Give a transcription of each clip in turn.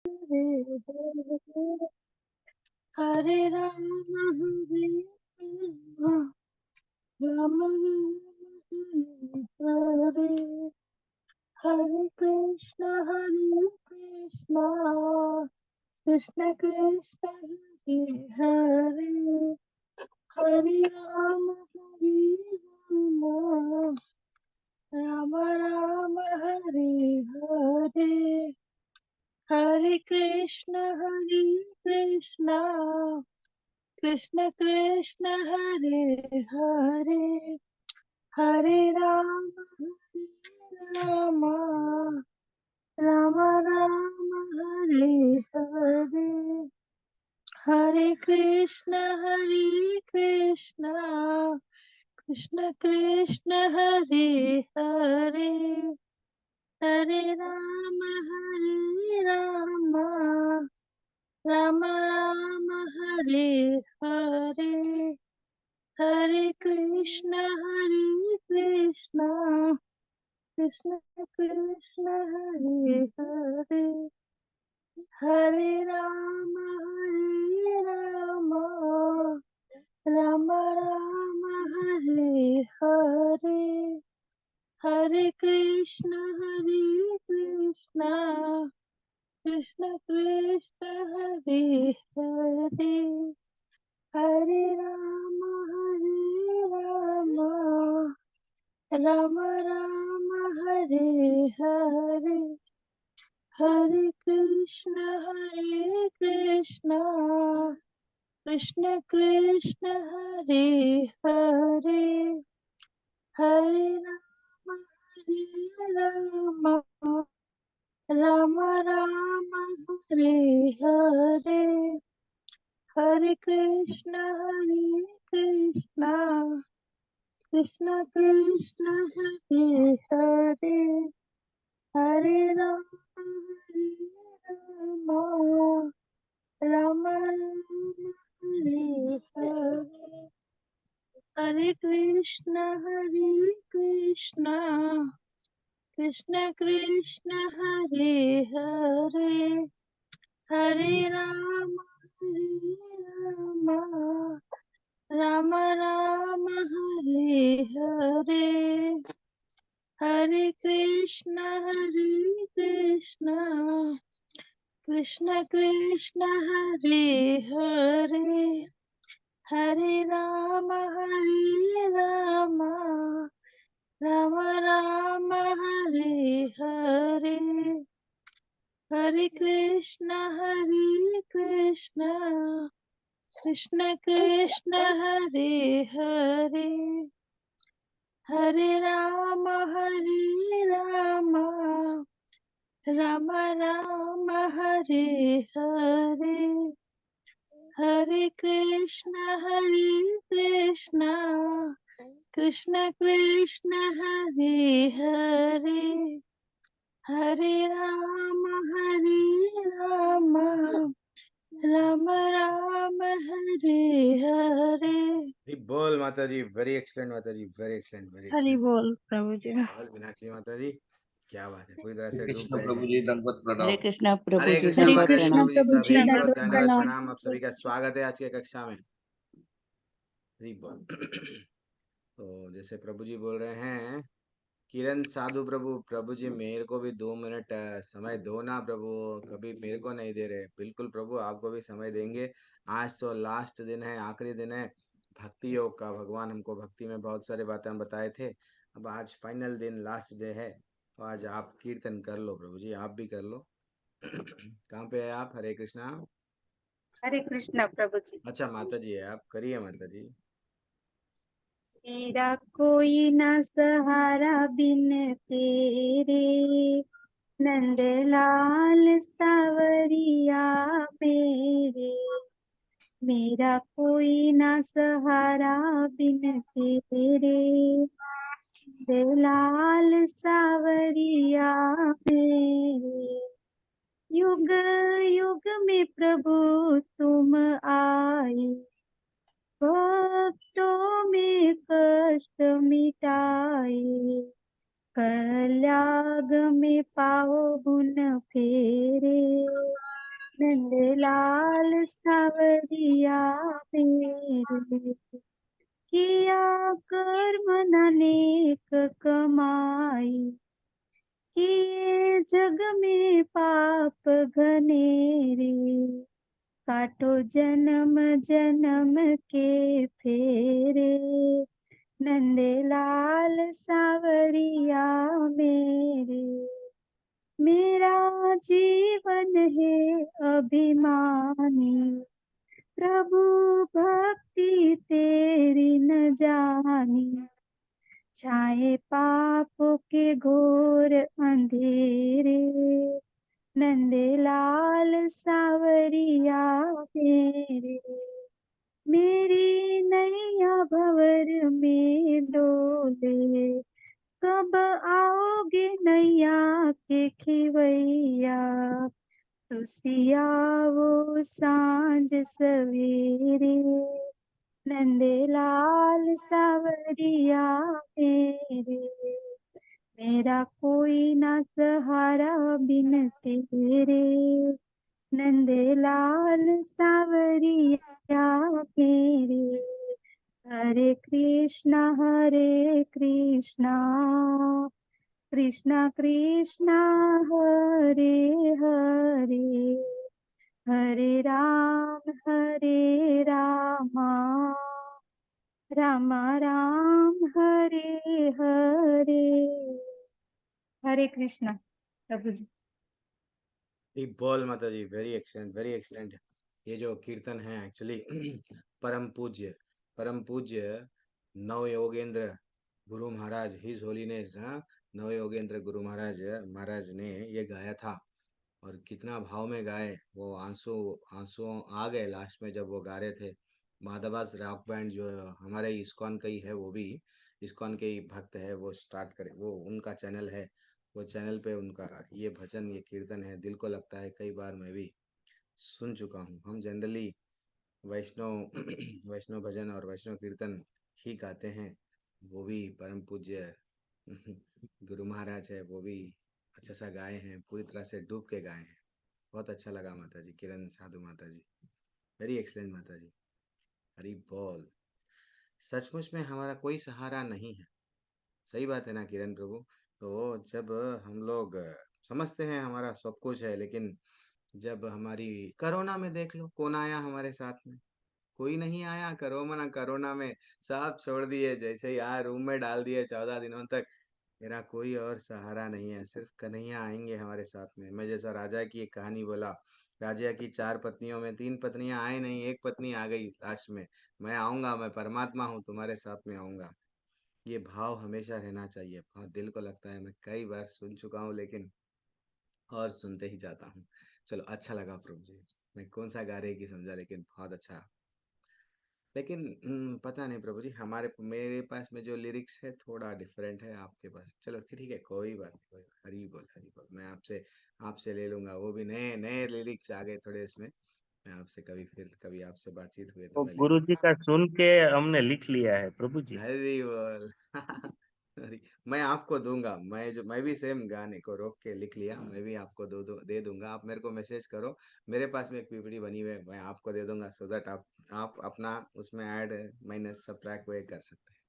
हरे राम हरे राम राम हरे हरे कृष्णा कृष्ण कृष्ण हरे हरे हरे राम राम राम हरे हरे हरे कृष्ण कृष्ण कृष्ण हरे हरे हरे राम राम राम हरे हरे हरे कृष्ण कृष्ण कृष्ण हरे हरे हरे राम राम राम हरे हरे हरे कृष्ण कृष्ण कृष्ण हरे हरे हरे राम राम राम हरे हरे हरे कृष्ण कृष्ण कृष्ण हरे हरे हरे राम राम राम हरे हरे हरे कृष्ण कृष्ण कृष्ण हरे हरे हरे राम राम राम हरे हरे हरे कृष्ण कृष्ण कृष्ण कृष्ण हरे हरे हरे राम राम राम हरे हरे हरे कृष्ण कृष्ण कृष्ण हरे हरे हरे राम राम राम हरे हरे हरे कृष्ण कृष्ण कृष्ण हरे हरे हरे राम राम राम हरे हरे हरे कृष्ण कृष्ण कृष्ण हरे हरे हरे राम राम राम हरे हरे हरे कृष्ण कृष्ण कृष्ण हरे हरे हरे राम राम राम हरे हरे। बोल माता जी, वेरी एक्सलेंट माता जी, very excellent, very Hari excellent. बोल प्रभु जी। बोल मीनाक्षी माता जी, क्या बात है, पूरी तरह से डूब कृष्ण गए प्रभु हैं। जी, दंडवत हरे प्रणाम। कृष्णा प्रभु हरे जी, कृष्णा हरे दंडवत माता जी, कृष्ण प्रणाम। प्रभु जी, प्रभु जी, सभी को दंडवत दंडवत प्रणाम। प्रणाम। आप सभी का स्वागत है आज की कक्षा में। हरि बोल। तो जैसे प्रभु जी बोल रहे हैं, किरण साधु प्रभु, प्रभु जी मेरे को भी 2 मिनट समय दो ना प्रभु, कभी मेरे को नहीं दे रहे। बिल्कुल प्रभु, आपको भी समय देंगे। आज तो लास्ट दिन है, आखिरी दिन है भक्ति योग का। भगवान हमको भक्ति में बहुत सारे बातें हम बताए थे। अब आज फाइनल दिन, लास्ट डे है, तो आज आप कीर्तन कर लो प्रभु जी, आप भी कर लो। कहाँ पे है आप? हरे कृष्णा। हरे कृष्ण प्रभु जी। अच्छा माता जी है, आप करिए माता जी। मेरा कोई न सहारा बिन तेरे, नंदलाल सावरिया मेरे। मेरा कोई न सहारा बिन तेरे, नंदलाल सावरिया मेरे। युग युग में प्रभु तुम आए, भक्तों में कष्ट मिटाए। कल्याग में पाओ गुण फेरे, नंदलाल सावरिया मेरे, किया कर्म अनेक कमाई, किए जग में पाप घनेरे, काटो जन्म जन्म के फेरे, नंदलाल सावरिया मेरे। मेरा जीवन है अभिमानी, प्रभु भक्ति तेरी न जानी, छाए पापों के घोर अंधेरे, नंदलाल सावरिया मेरे। मेरी नैया भंवर में डोले, कब आओगे नैया के खिवैया, तुसिया वो सांझ सवेरे, नंदलाल सावरिया मेरे। मेरा कोई ना सहारा बिन तेरे, नंदलाल सावरिया मेरे। हरे कृष्णा कृष्णा कृष्णा हरे हरे, हरे रामा राम राम हरे हरे। हरे कृष्णा प्रभु जी। ठीक बोल माता जी, वेरी एक्सलेंट, वेरी एक्सलेंट। ये जो कीर्तन है एक्चुअली परम पूज्य नव योगेंद्र गुरु महाराज, हिज होलीनेस नव योगेंद्र गुरु महाराज ने ये गाया था। और कितना भाव में गाए, वो आंसू आंसू आ गए लास्ट में जब वो गा रहे थे। माधवास रॉक बैंड जो हमारे इस्कॉन का ही है, वो भी इस्कॉन के ही भक्त है, वो स्टार्ट करे, वो उनका चैनल है, वो चैनल पे उनका ये भजन ये कीर्तन है, दिल को लगता है। कई बार मैं भी सुन चुका हूँ। हम जनरली वैष्णव वैष्णव भजन और वैष्णव कीर्तन ही गाते हैं। वो भी परम पूज्य गुरु महाराज है, वो भी अच्छा सा गाए हैं, पूरी तरह से डूब के गाए हैं। बहुत अच्छा लगा माता जी, किरण साधु माता जी, वेरी एक्सलेंट माता जी। हरी बोल। सचमुच में हमारा कोई सहारा नहीं है। सही बात है ना किरण प्रभु। तो जब हम लोग समझते हैं हमारा सब कुछ है, लेकिन जब हमारी कोरोना में देख लो, कौन आया हमारे साथ में? कोई नहीं आया। कोरोना कोरोना में सब छोड़ दिए, जैसे ही आए रूम में डाल दिए 14 दिनों तक। मेरा कोई और सहारा नहीं है, सिर्फ कन्हैया आएंगे हमारे साथ में। मैं जैसा राजा की एक कहानी बोला, राजा की 4 पत्नियों में 3 पत्नियां आई नहीं, एक पत्नी आ गई लास्ट में। मैं आऊंगा, मैं परमात्मा हूँ, तुम्हारे साथ में आऊंगा। ये भाव हमेशा रहना चाहिए। बहुत दिल को लगता है। मैं कई बार सुन चुका हूँ, लेकिन और सुनते ही जाता हूँ। चलो, अच्छा लगा प्रभु जी। मैं कौन सा गा रहे की समझा, लेकिन बहुत अच्छा। लेकिन पता नहीं प्रभु जी, हमारे मेरे पास में जो लिरिक्स है थोड़ा डिफरेंट है आपके पास। चलो ठीक है, कोई बात नहीं, कोई बात। हरी बोल हरी बोल। मैं आपसे आपसे ले लूंगा, वो भी नए नए लिरिक्स आ गए थोड़े इसमें। मैं आपसे कभी फिर कभी आपसे बातचीत हुए तो वो मैं ले गुरु जी लूंगा। का सुन के हमने लिख लिया है प्रभु जी। हरी बोल मैं आपको दूंगा। मैं भी सेम गाने को रोक के लिख लिया। मैं भी आपको दे दूंगा। आप मेरे को मैसेज करो। मेरे पास में एक पीपीटी बनी हुई है, मैं आपको दे दूंगा, सो दैट आप अपना उसमें ऐड माइनस सबट्रैक्ट वे कर सकते हैं।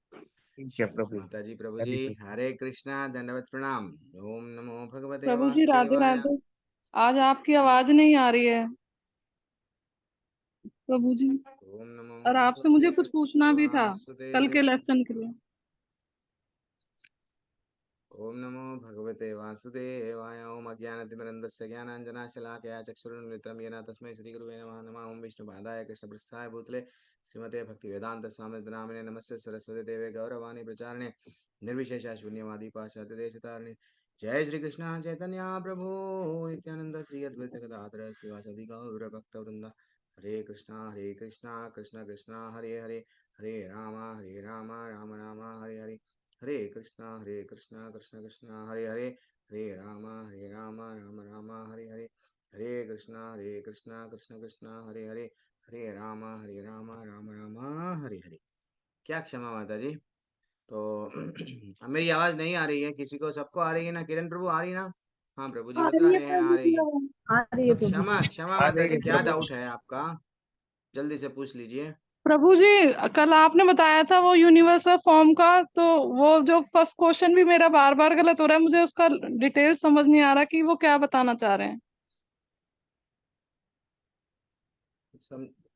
ठीक है चलो प्रभु जी। माता जी, प्रभु जी, हरे कृष्ण। हरे कृष्णा, दंडवत प्रणाम। ओम नमो भगवते प्रभु जी राधे वासुदेवाय। राधे। आज आपकी आवाज नहीं आ रही है प्रभु जी। ओम नमो और आपसे मुझे कुछ भगवते पूछना भी था कल वासुदेव। के लेसन के लिए। ओम नमो भगवते वासुदेवाय। ओम अज्ञानतिमिरन्दस्य ज्ञानाञ्जनाशलाकया चक्षुरुन्मिलितं येन तस्मै श्रीगुरुवे नमः। नमः ओम विष्णुपादाय कृष्णपृष्ठाय भूतले श्रीमते भक्तिवेदान्तस्वामिनामिने नमस्ते सरस्वती देवे गौरवाणी प्रचारिणे निर्विशेषा शून्यवादी पाश्चात्यदेशतारिणे। जय श्री कृष्ण चैतन्य प्रभु नित्यानंद श्री अद्वैत गदाधर शिवासादि गौर भक्तवृंद। हरे कृष्णा कृष्ण कृष्ण हरे हरे, हरे राम राम राम हरे हरे, हरे कृष्णा कृष्ण कृष्ण हरे हरे, हरे राम राम हरे हरे, हरे कृष्णा कृष्ण कृष्ण हरे हरे, हरे राम राम राम हरे हरे। क्या क्षमा माता जी। तो अब मेरी आवाज नहीं आ रही है किसी को? सबको आ रही है ना? किरण प्रभु आ रही ना? हाँ प्रभु जी आ बता रही है रहे हैं, आ प्रभु रही जी है। आवाज, आ रही है तो प्रभु क्षमा जी। क्षमा आ माता रही जी, है क्या प्रभु डाउट जी। है आपका? जल्दी से पूछ लीजिए। प्रभु जी, कल आपने बताया था वो यूनिवर्सल फॉर्म का, तो वो जो फर्स्ट क्वेश्चन भी मेरा बार बार गलत हो रहा है, मुझे उसका डिटेल समझ नहीं आ रहा कि वो क्या बताना चाह रहे हैं।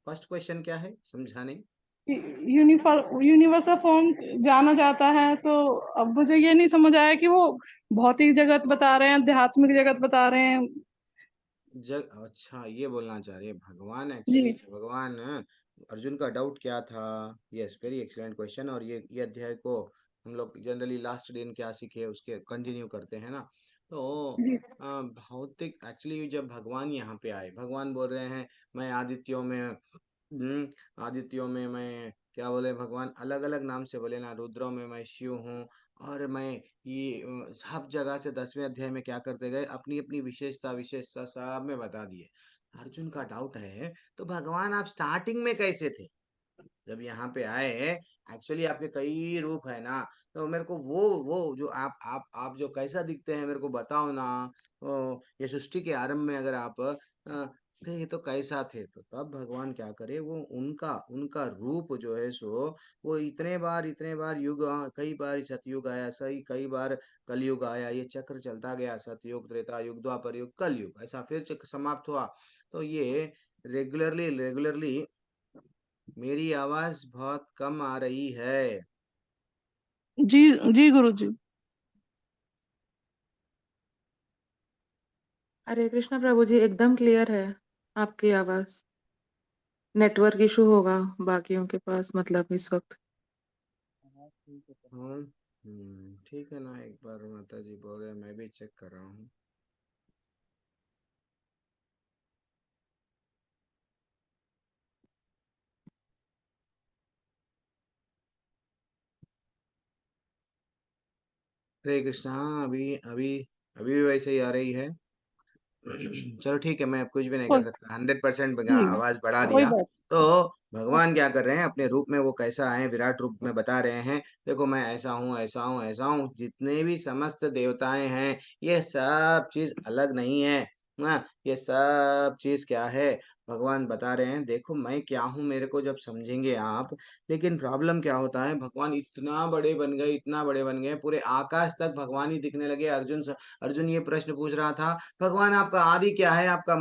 फर्स्ट क्वेश्चन क्या है, समझा नहीं। यूनिवर्सल फॉर्म जाना जाता है, तो अब मुझे ये नहीं समझ आया कि वो भौतिक जगत बता रहे हैं, आध्यात्मिक जगत बता रहे हैं। जग अच्छा, ये बोलना चाह रही है भगवान एक्चुअली, जी भगवान अर्जुन का डाउट क्या था? Yes, very excellent question. और ये अध्याय को हम लोग जनरली लास्ट दिन क्या सीखे उसके कंटिन्यू करते हैं ना। तो जी भौतिक एक्चुअली जब भगवान यहाँ पे आए, भगवान बोल रहे हैं मैं आदित्यों में मैं क्या बोले भगवान, अलग अलग नाम से बोले ना, रुद्रों में मैं शिव हूँ। और मैं ये सब जगह से 10वें अध्याय में क्या करते गए, अपनी अपनी विशेषता विशेषता सब में बता दिए। अर्जुन का डाउट है, तो भगवान आप स्टार्टिंग में कैसे थे जब यहाँ पे आए? एक्चुअली आपके कई रूप है ना, तो मेरे को वो जो आप जो कैसा दिखते हैं मेरे को बताओ ना। ये सृष्टि के आरंभ में अगर आप थे तो कैसा थे? तो तब भगवान क्या करे, वो उनका उनका रूप जो है सो वो इतने बार युग, कई बार सतयुग आया, सही कई बार कलयुग आया, ये चक्र चलता गया, सतयुग त्रेता युग द्वापर युग कलयुग, ऐसा फिर चक्र समाप्त हुआ। तो ये रेगुलरली रेगुलरली मेरी आवाज बहुत कम आ रही है। जी जी गुरु जी। हरे कृष्णा प्रभु जी, एकदम क्लियर है आपकी आवाज। नेटवर्क इशू होगा बाकियों के पास, मतलब इस वक्त। हाँ, ठीक है ना, एक बार माता जी बोल रहे हैं, मैं भी चेक कर रहा हूँ। हरे कृष्णा, अभी अभी अभी भी वैसे ही आ रही है। चलो ठीक है, मैं अब कुछ भी नहीं ओ, कर सकता, 100% जी आवाज बढ़ा कोई दिया। बात तो भगवान क्या कर रहे हैं, अपने रूप में वो कैसा आए, विराट रूप में बता रहे हैं, देखो मैं ऐसा हूँ ऐसा हूँ ऐसा हूँ। जितने भी समस्त देवताएं हैं, ये सब चीज अलग नहीं है ना, ये सब चीज क्या है, भगवान बता रहे हैं देखो मैं क्या हूँ, मेरे को जब समझेंगे आप। लेकिन प्रॉब्लम क्या होता है, भगवान इतना बड़े बन गए, इतना बड़े बन गए, पूरे आकाश तक भगवान ही दिखने लगे। अर्जुन ये प्रश्न पूछ रहा था, भगवान आपका आदि क्या है, आपका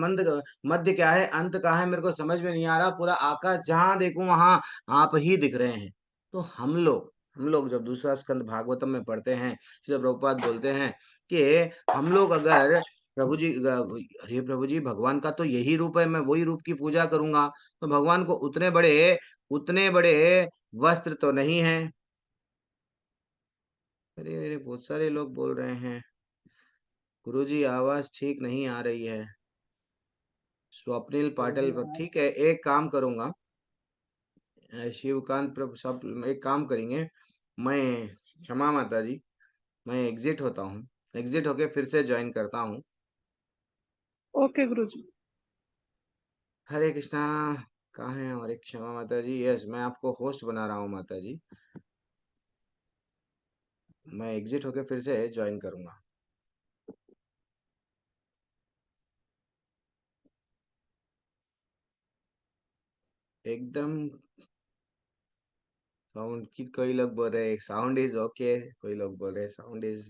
मध्य क्या है, अंत क्या है, मेरे को समझ में नहीं आ रहा, पूरा आकाश जहां देखूं वहां आप ही दिख रहे हैं। तो हम लोग जब दूसरा स्कंद भागवतम में पढ़ते हैं, श्री प्रभुपाद बोलते हैं कि हम लोग अगर प्रभु जी अरे प्रभु जी, भगवान का तो यही रूप है, मैं वही रूप की पूजा करूंगा, तो भगवान को उतने बड़े वस्त्र तो नहीं है। अरे अरे, बहुत सारे लोग बोल रहे हैं गुरु जी आवाज ठीक नहीं आ रही है। स्वप्निल पाटिल पर ठीक है, एक काम करूंगा, शिवकांत प्रभु सब एक काम करेंगे। मैं क्षमा माता जी, मैं एग्जिट होता हूँ, एग्जिट होके फिर से ज्वाइन करता हूँ। ओके गुरु जी। हरे कृष्णा। कहाँ है हमारे क्षमा माता जी? यस, मैं आपको होस्ट बना रहा हूँ माता जी, मैं एग्जिट होके फिर से ज्वाइन करूंगा। एकदम साउंड की, कोई लोग बोल रहे हैं साउंड इज ओके, कोई लोग बोल रहे हैं साउंड इज।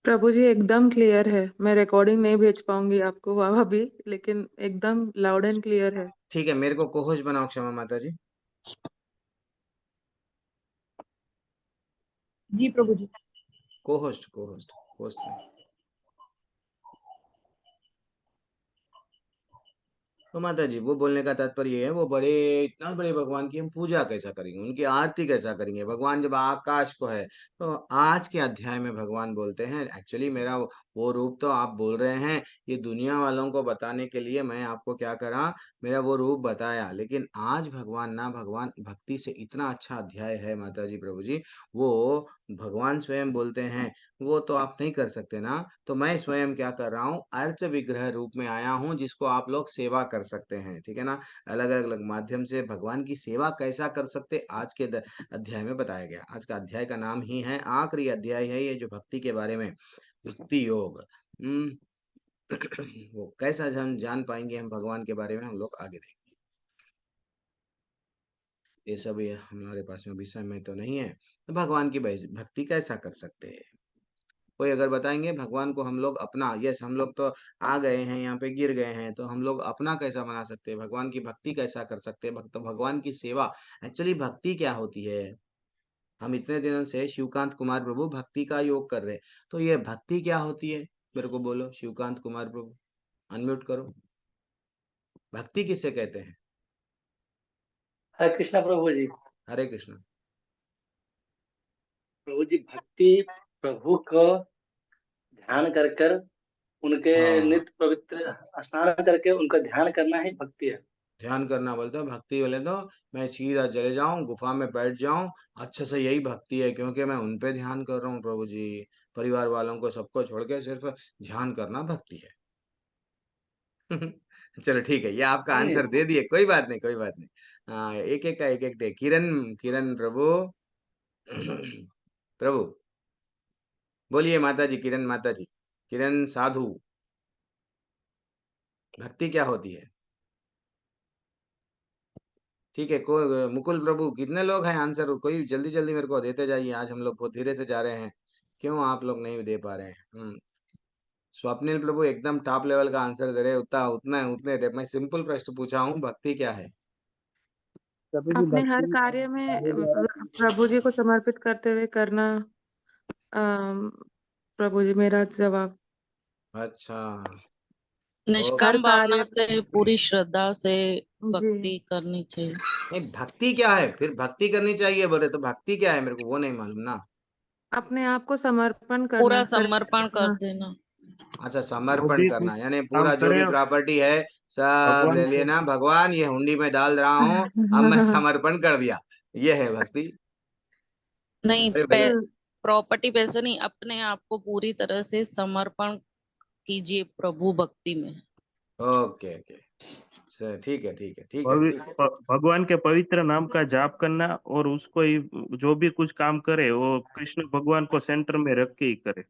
प्रभु जी एकदम क्लियर है। मैं रिकॉर्डिंग नहीं भेज पाऊंगी आपको वहां भी, लेकिन एकदम लाउड एंड क्लियर है। ठीक है, मेरे को कोहोस्ट बनाओ क्षमा माता जी। जी प्रभु जी। कोहोस्ट कोहोस्ट, होस्ट नहीं। तो माता जी वो बोलने का तात्पर्य ये है, वो बड़े इतना बड़े भगवान की हम पूजा कैसा करेंगे, उनकी आरती कैसा करेंगे, भगवान जब आकाश को है। तो आज के अध्याय में भगवान बोलते हैं एक्चुअली मेरा वो रूप तो आप बोल रहे हैं, ये दुनिया वालों को बताने के लिए मैं आपको क्या करा, मेरा वो रूप बताया। लेकिन आज भगवान ना, भगवान भक्ति से इतना अच्छा अध्याय है माता जी प्रभु जी, वो भगवान स्वयं बोलते हैं वो तो आप नहीं कर सकते ना, तो मैं स्वयं क्या कर रहा हूँ, अर्च विग्रह रूप में आया हूँ, जिसको आप लोग सेवा कर सकते हैं, ठीक है ना। अलग अलग माध्यम से भगवान की सेवा कैसा कर सकते, आज के अध्याय में बताया गया। आज का अध्याय का नाम ही है, आखिरी अध्याय है ये जो भक्ति के बारे में, भक्ति योग। वो कैसा हम जान पाएंगे हम भगवान के बारे में, हम लोग आगे देखेंगे। ये सब ये हमारे पास में विषय में तो नहीं है। तो भगवान की भक्ति कैसा कर सकते हैं? कोई अगर बताएंगे भगवान को हम लोग अपना, यस हम लोग तो आ गए हैं यहाँ पे, गिर गए हैं, तो हम लोग अपना कैसा बना सकते हैं? भगवान की भक्ति कैसा कर सकते हैं? भगवान की सेवा, एक्चुअली भक्ति क्या होती है? हम इतने दिनों से शिवकांत कुमार प्रभु भक्ति का योग कर रहे हैं, तो ये भक्ति क्या होती है? मेरे को बोलो शिवकांत कुमार प्रभु, अनम्यूट करो। भक्ति किसे कहते हैं? हरे कृष्णा प्रभु जी। हरे कृष्ण। प्रभु जी, भक्ति प्रभु को ध्यान कर कर उनके हाँ, नित्य पवित्र स्नान करके उनका ध्यान करना ही भक्ति है। ध्यान करना बोलते हैं भक्ति बोले तो मैं सीधा चले जाऊं, गुफा में बैठ जाऊं, अच्छे से, यही भक्ति है, क्योंकि मैं उन पे ध्यान कर रहा हूँ प्रभु जी। परिवार वालों को सबको छोड़ के सिर्फ ध्यान करना भक्ति है। चलो ठीक है, ये आपका नहीं आंसर दे दिए, कोई बात नहीं, कोई बात नहीं। हाँ, एक एक का एक एक डे। किरण, किरण प्रभु। प्रभु बोलिए माता जी, किरण माता जी, किरण साधु, भक्ति क्या होती है? ठीक है, कोई मुकुल प्रभु, कितने लोग हैं आंसर? कोई जल्दी जल्दी मेरे को देते जाइए, आज हम लोग बहुत धीरे से जा रहे हैं, क्यों आप लोग नहीं दे पा रहे हैं? स्वप्निल प्रभु एकदम टॉप लेवल का आंसर दे रहे, उतना उतना उतने मैं सिंपल प्रश्न पूछा हूँ, भक्ति क्या है? प्रभु जी अपने हर भक्ति कार्य में प्रभु जी को समर्पित करते हुए करना। प्रभु जी मेरा जवाब। अच्छा, हर निष्काम भावना कार्य से, पूरी श्रद्धा से जी भक्ति करनी चाहिए। नहीं भक्ति क्या है फिर? भक्ति करनी चाहिए बोले तो भक्ति क्या है? मेरे को वो नहीं मालूम ना। अपने आप को समर्पण पूरा करना, समर्पण कर हाँ। देना। अच्छा, जो समर्पण भी कुछ करना, यानी काम पूरा जो करे भी प्रॉपर्टी है सब भगवान ले को। लेना, भगवान ये हुंडी में डाल रहा हूँ, अब मैं समर्पण कर दिया, ये है भक्ति। नहीं, अरे भाई, प्रॉपर्टी पैसे नहीं, अपने आप को पूरी तरह से समर्पण कीजिए प्रभु भक्ति में। ओके ओके, ठीक है ठीक है ठीक है ठीक है। भगवान के पवित्र नाम का जाप करना, और उसको ही जो भी कुछ काम करे वो कृष्ण भगवान को सेंटर में रख के ही करे।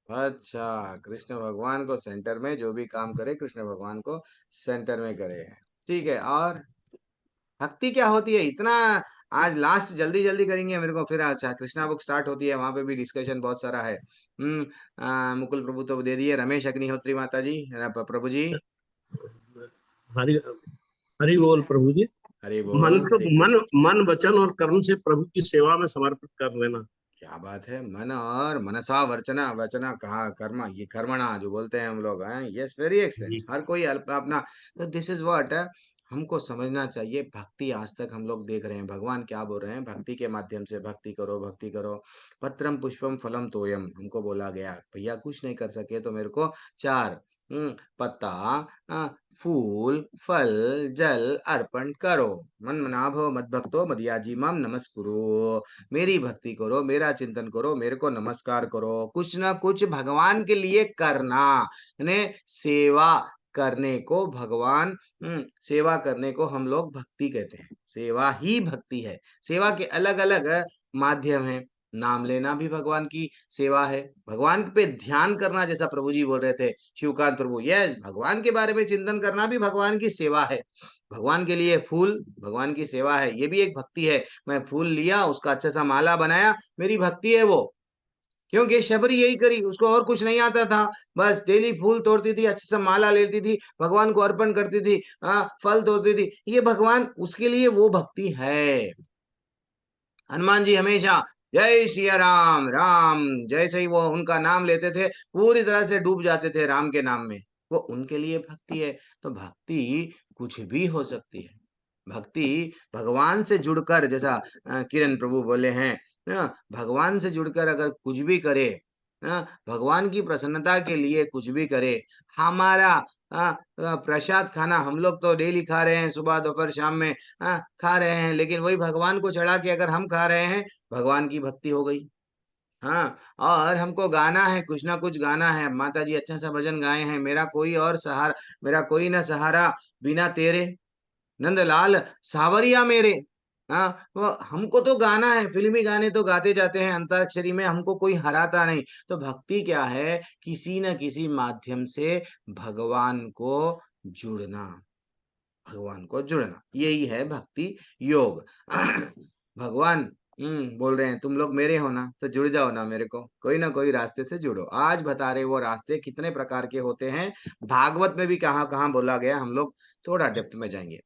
अच्छा, कृष्ण भगवान को सेंटर में, जो भी काम करे कृष्ण भगवान को सेंटर में करे। ठीक है, और भक्ति क्या होती है इतना? आज लास्ट जल्दी जल्दी करेंगे मेरे को, फिर अच्छा कृष्णा बुक स्टार्ट होती है, वहां पे भी डिस्कशन बहुत सारा है। मुकुल प्रभु तो दे दिए, रमेश अग्निहोत्री माता जी, प्रभु जी। हरि हरि बोल प्रभु जी। हरि बोल, मन को हरे मन कृष्ण। मन वचन और कर्म से प्रभु की सेवा में समर्पित कर लेना। क्या बात है, मन और मनसा वर्चना, वचना कहा कर्म, ये कर्मणा जो बोलते हैं हम लोग हैं, यस वेरी एक्सेलेंट, जी हर कोई अपना। तो दिस इज व्हाट हमको समझना चाहिए। भक्ति आज तक हम लोग देख रहे हैं, भगवान क्या बोल रहे हैं भक्ति के माध्यम से, भक्ति करो भक्ति करो। पत्रम पुष्पम फलम तोयम, हमको बोला गया भैया कुछ नहीं कर सके तो मेरे को चार पत्ता, फूल, फल, जल अर्पण करो। मन मना भव मद भक्तो मदयाजी माम नमस्कुरु, मेरी भक्ति करो, मेरा चिंतन करो, मेरे को नमस्कार करो, कुछ ना कुछ भगवान के लिए करना, यानी सेवा करने को भगवान, सेवा करने को हम लोग भक्ति कहते हैं। सेवा ही भक्ति है। सेवा के अलग अलग माध्यम है, नाम लेना भी भगवान की सेवा है, भगवान पे ध्यान करना, जैसा प्रभु जी बोल रहे थे, शिवकांत प्रभु, यस भगवान के बारे में चिंतन करना भी भगवान की सेवा है। भगवान के लिए फूल भगवान की सेवा है, ये भी एक भक्ति है। मैं फूल लिया, उसका अच्छा सा माला बनाया, मेरी भक्ति है वो, क्योंकि शबरी यही करी, उसको और कुछ नहीं आता था, बस डेली फूल तोड़ती थी, अच्छे से माला लेती थी, भगवान को अर्पण करती थी, फल तोड़ती थी, ये भगवान, उसके लिए वो भक्ति है। हनुमान जी हमेशा जय सिया राम राम, जैसे ही वो उनका नाम लेते थे पूरी तरह से डूब जाते थे राम के नाम में, वो उनके लिए भक्ति है। तो भक्ति कुछ भी हो सकती है। भक्ति भगवान से जुड़कर, जैसा किरण प्रभु बोले हैं, भगवान से जुड़कर अगर कुछ भी करे, भगवान की प्रसन्नता के लिए कुछ भी करे, हमारा प्रसाद खाना हम लोग तो डेली खा रहे हैं, सुबह दोपहर शाम में खा रहे हैं, लेकिन वही भगवान को चढ़ा के अगर हम खा रहे हैं, भगवान की भक्ति हो गई। हाँ, और हमको गाना है, कुछ ना कुछ गाना है, माता जी अच्छा सा भजन गाए हैं, मेरा कोई और सहारा, मेरा कोई ना सहारा बिना तेरे, नंदलाल सावरिया मेरे, हाँ, वो हमको तो गाना है, फिल्मी गाने तो गाते जाते हैं अंताक्षरी में, हमको कोई हराता नहीं। तो भक्ति क्या है? किसी न किसी माध्यम से भगवान को जुड़ना, भगवान को जुड़ना, यही है भक्ति योग। भगवान बोल रहे हैं तुम लोग मेरे हो ना, तो जुड़ जाओ ना मेरे को, कोई ना कोई रास्ते से जुड़ो। आज बता रहे वो रास्ते कितने प्रकार के होते हैं, भागवत में भी कहाँ कहाँ बोला गया, हम लोग थोड़ा डेप्थ में जाएंगे।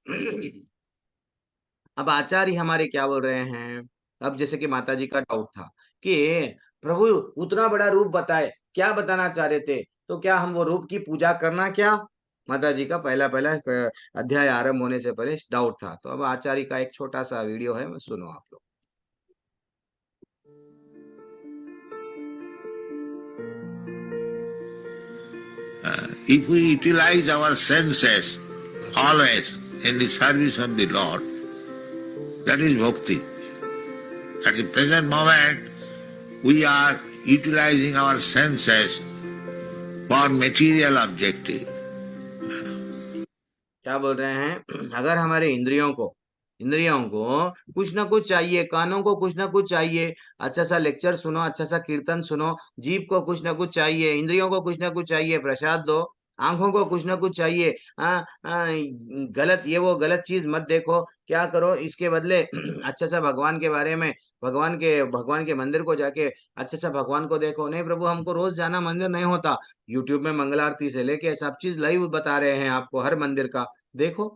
अब आचार्य हमारे क्या बोल रहे हैं? अब जैसे कि माता जी का डाउट था कि प्रभु उतना बड़ा रूप बताए, क्या बताना चाह रहे थे? तो क्या हम वो रूप की पूजा करना क्या? माता जी का पहला पहला अध्याय आरंभ होने से पहले डाउट था। तो अब आचार्य का एक छोटा सा वीडियो है, सुनो आप लोग। If we utilize our senses always in the service of the Lord, that is bhakti. At the present moment, we are utilizing our senses for material objective. क्या बोल रहे हैं? अगर हमारे इंद्रियों को कुछ ना कुछ चाहिए, कानों को कुछ ना कुछ चाहिए, अच्छा सा लेक्चर सुनो, अच्छा सा कीर्तन सुनो, जीभ को कुछ ना कुछ चाहिए, इंद्रियों को कुछ ना कुछ चाहिए, प्रसाद दो, आंखों को कुछ ना कुछ चाहिए। गलत ये वो गलत चीज मत देखो, क्या करो इसके बदले? अच्छा सा भगवान के बारे में, भगवान के मंदिर को जाके अच्छे से भगवान को देखो। नहीं प्रभु हमको रोज जाना मंदिर नहीं होता, यूट्यूब में मंगल आरती से लेके सब चीज लाइव बता रहे हैं आपको, हर मंदिर का देखो।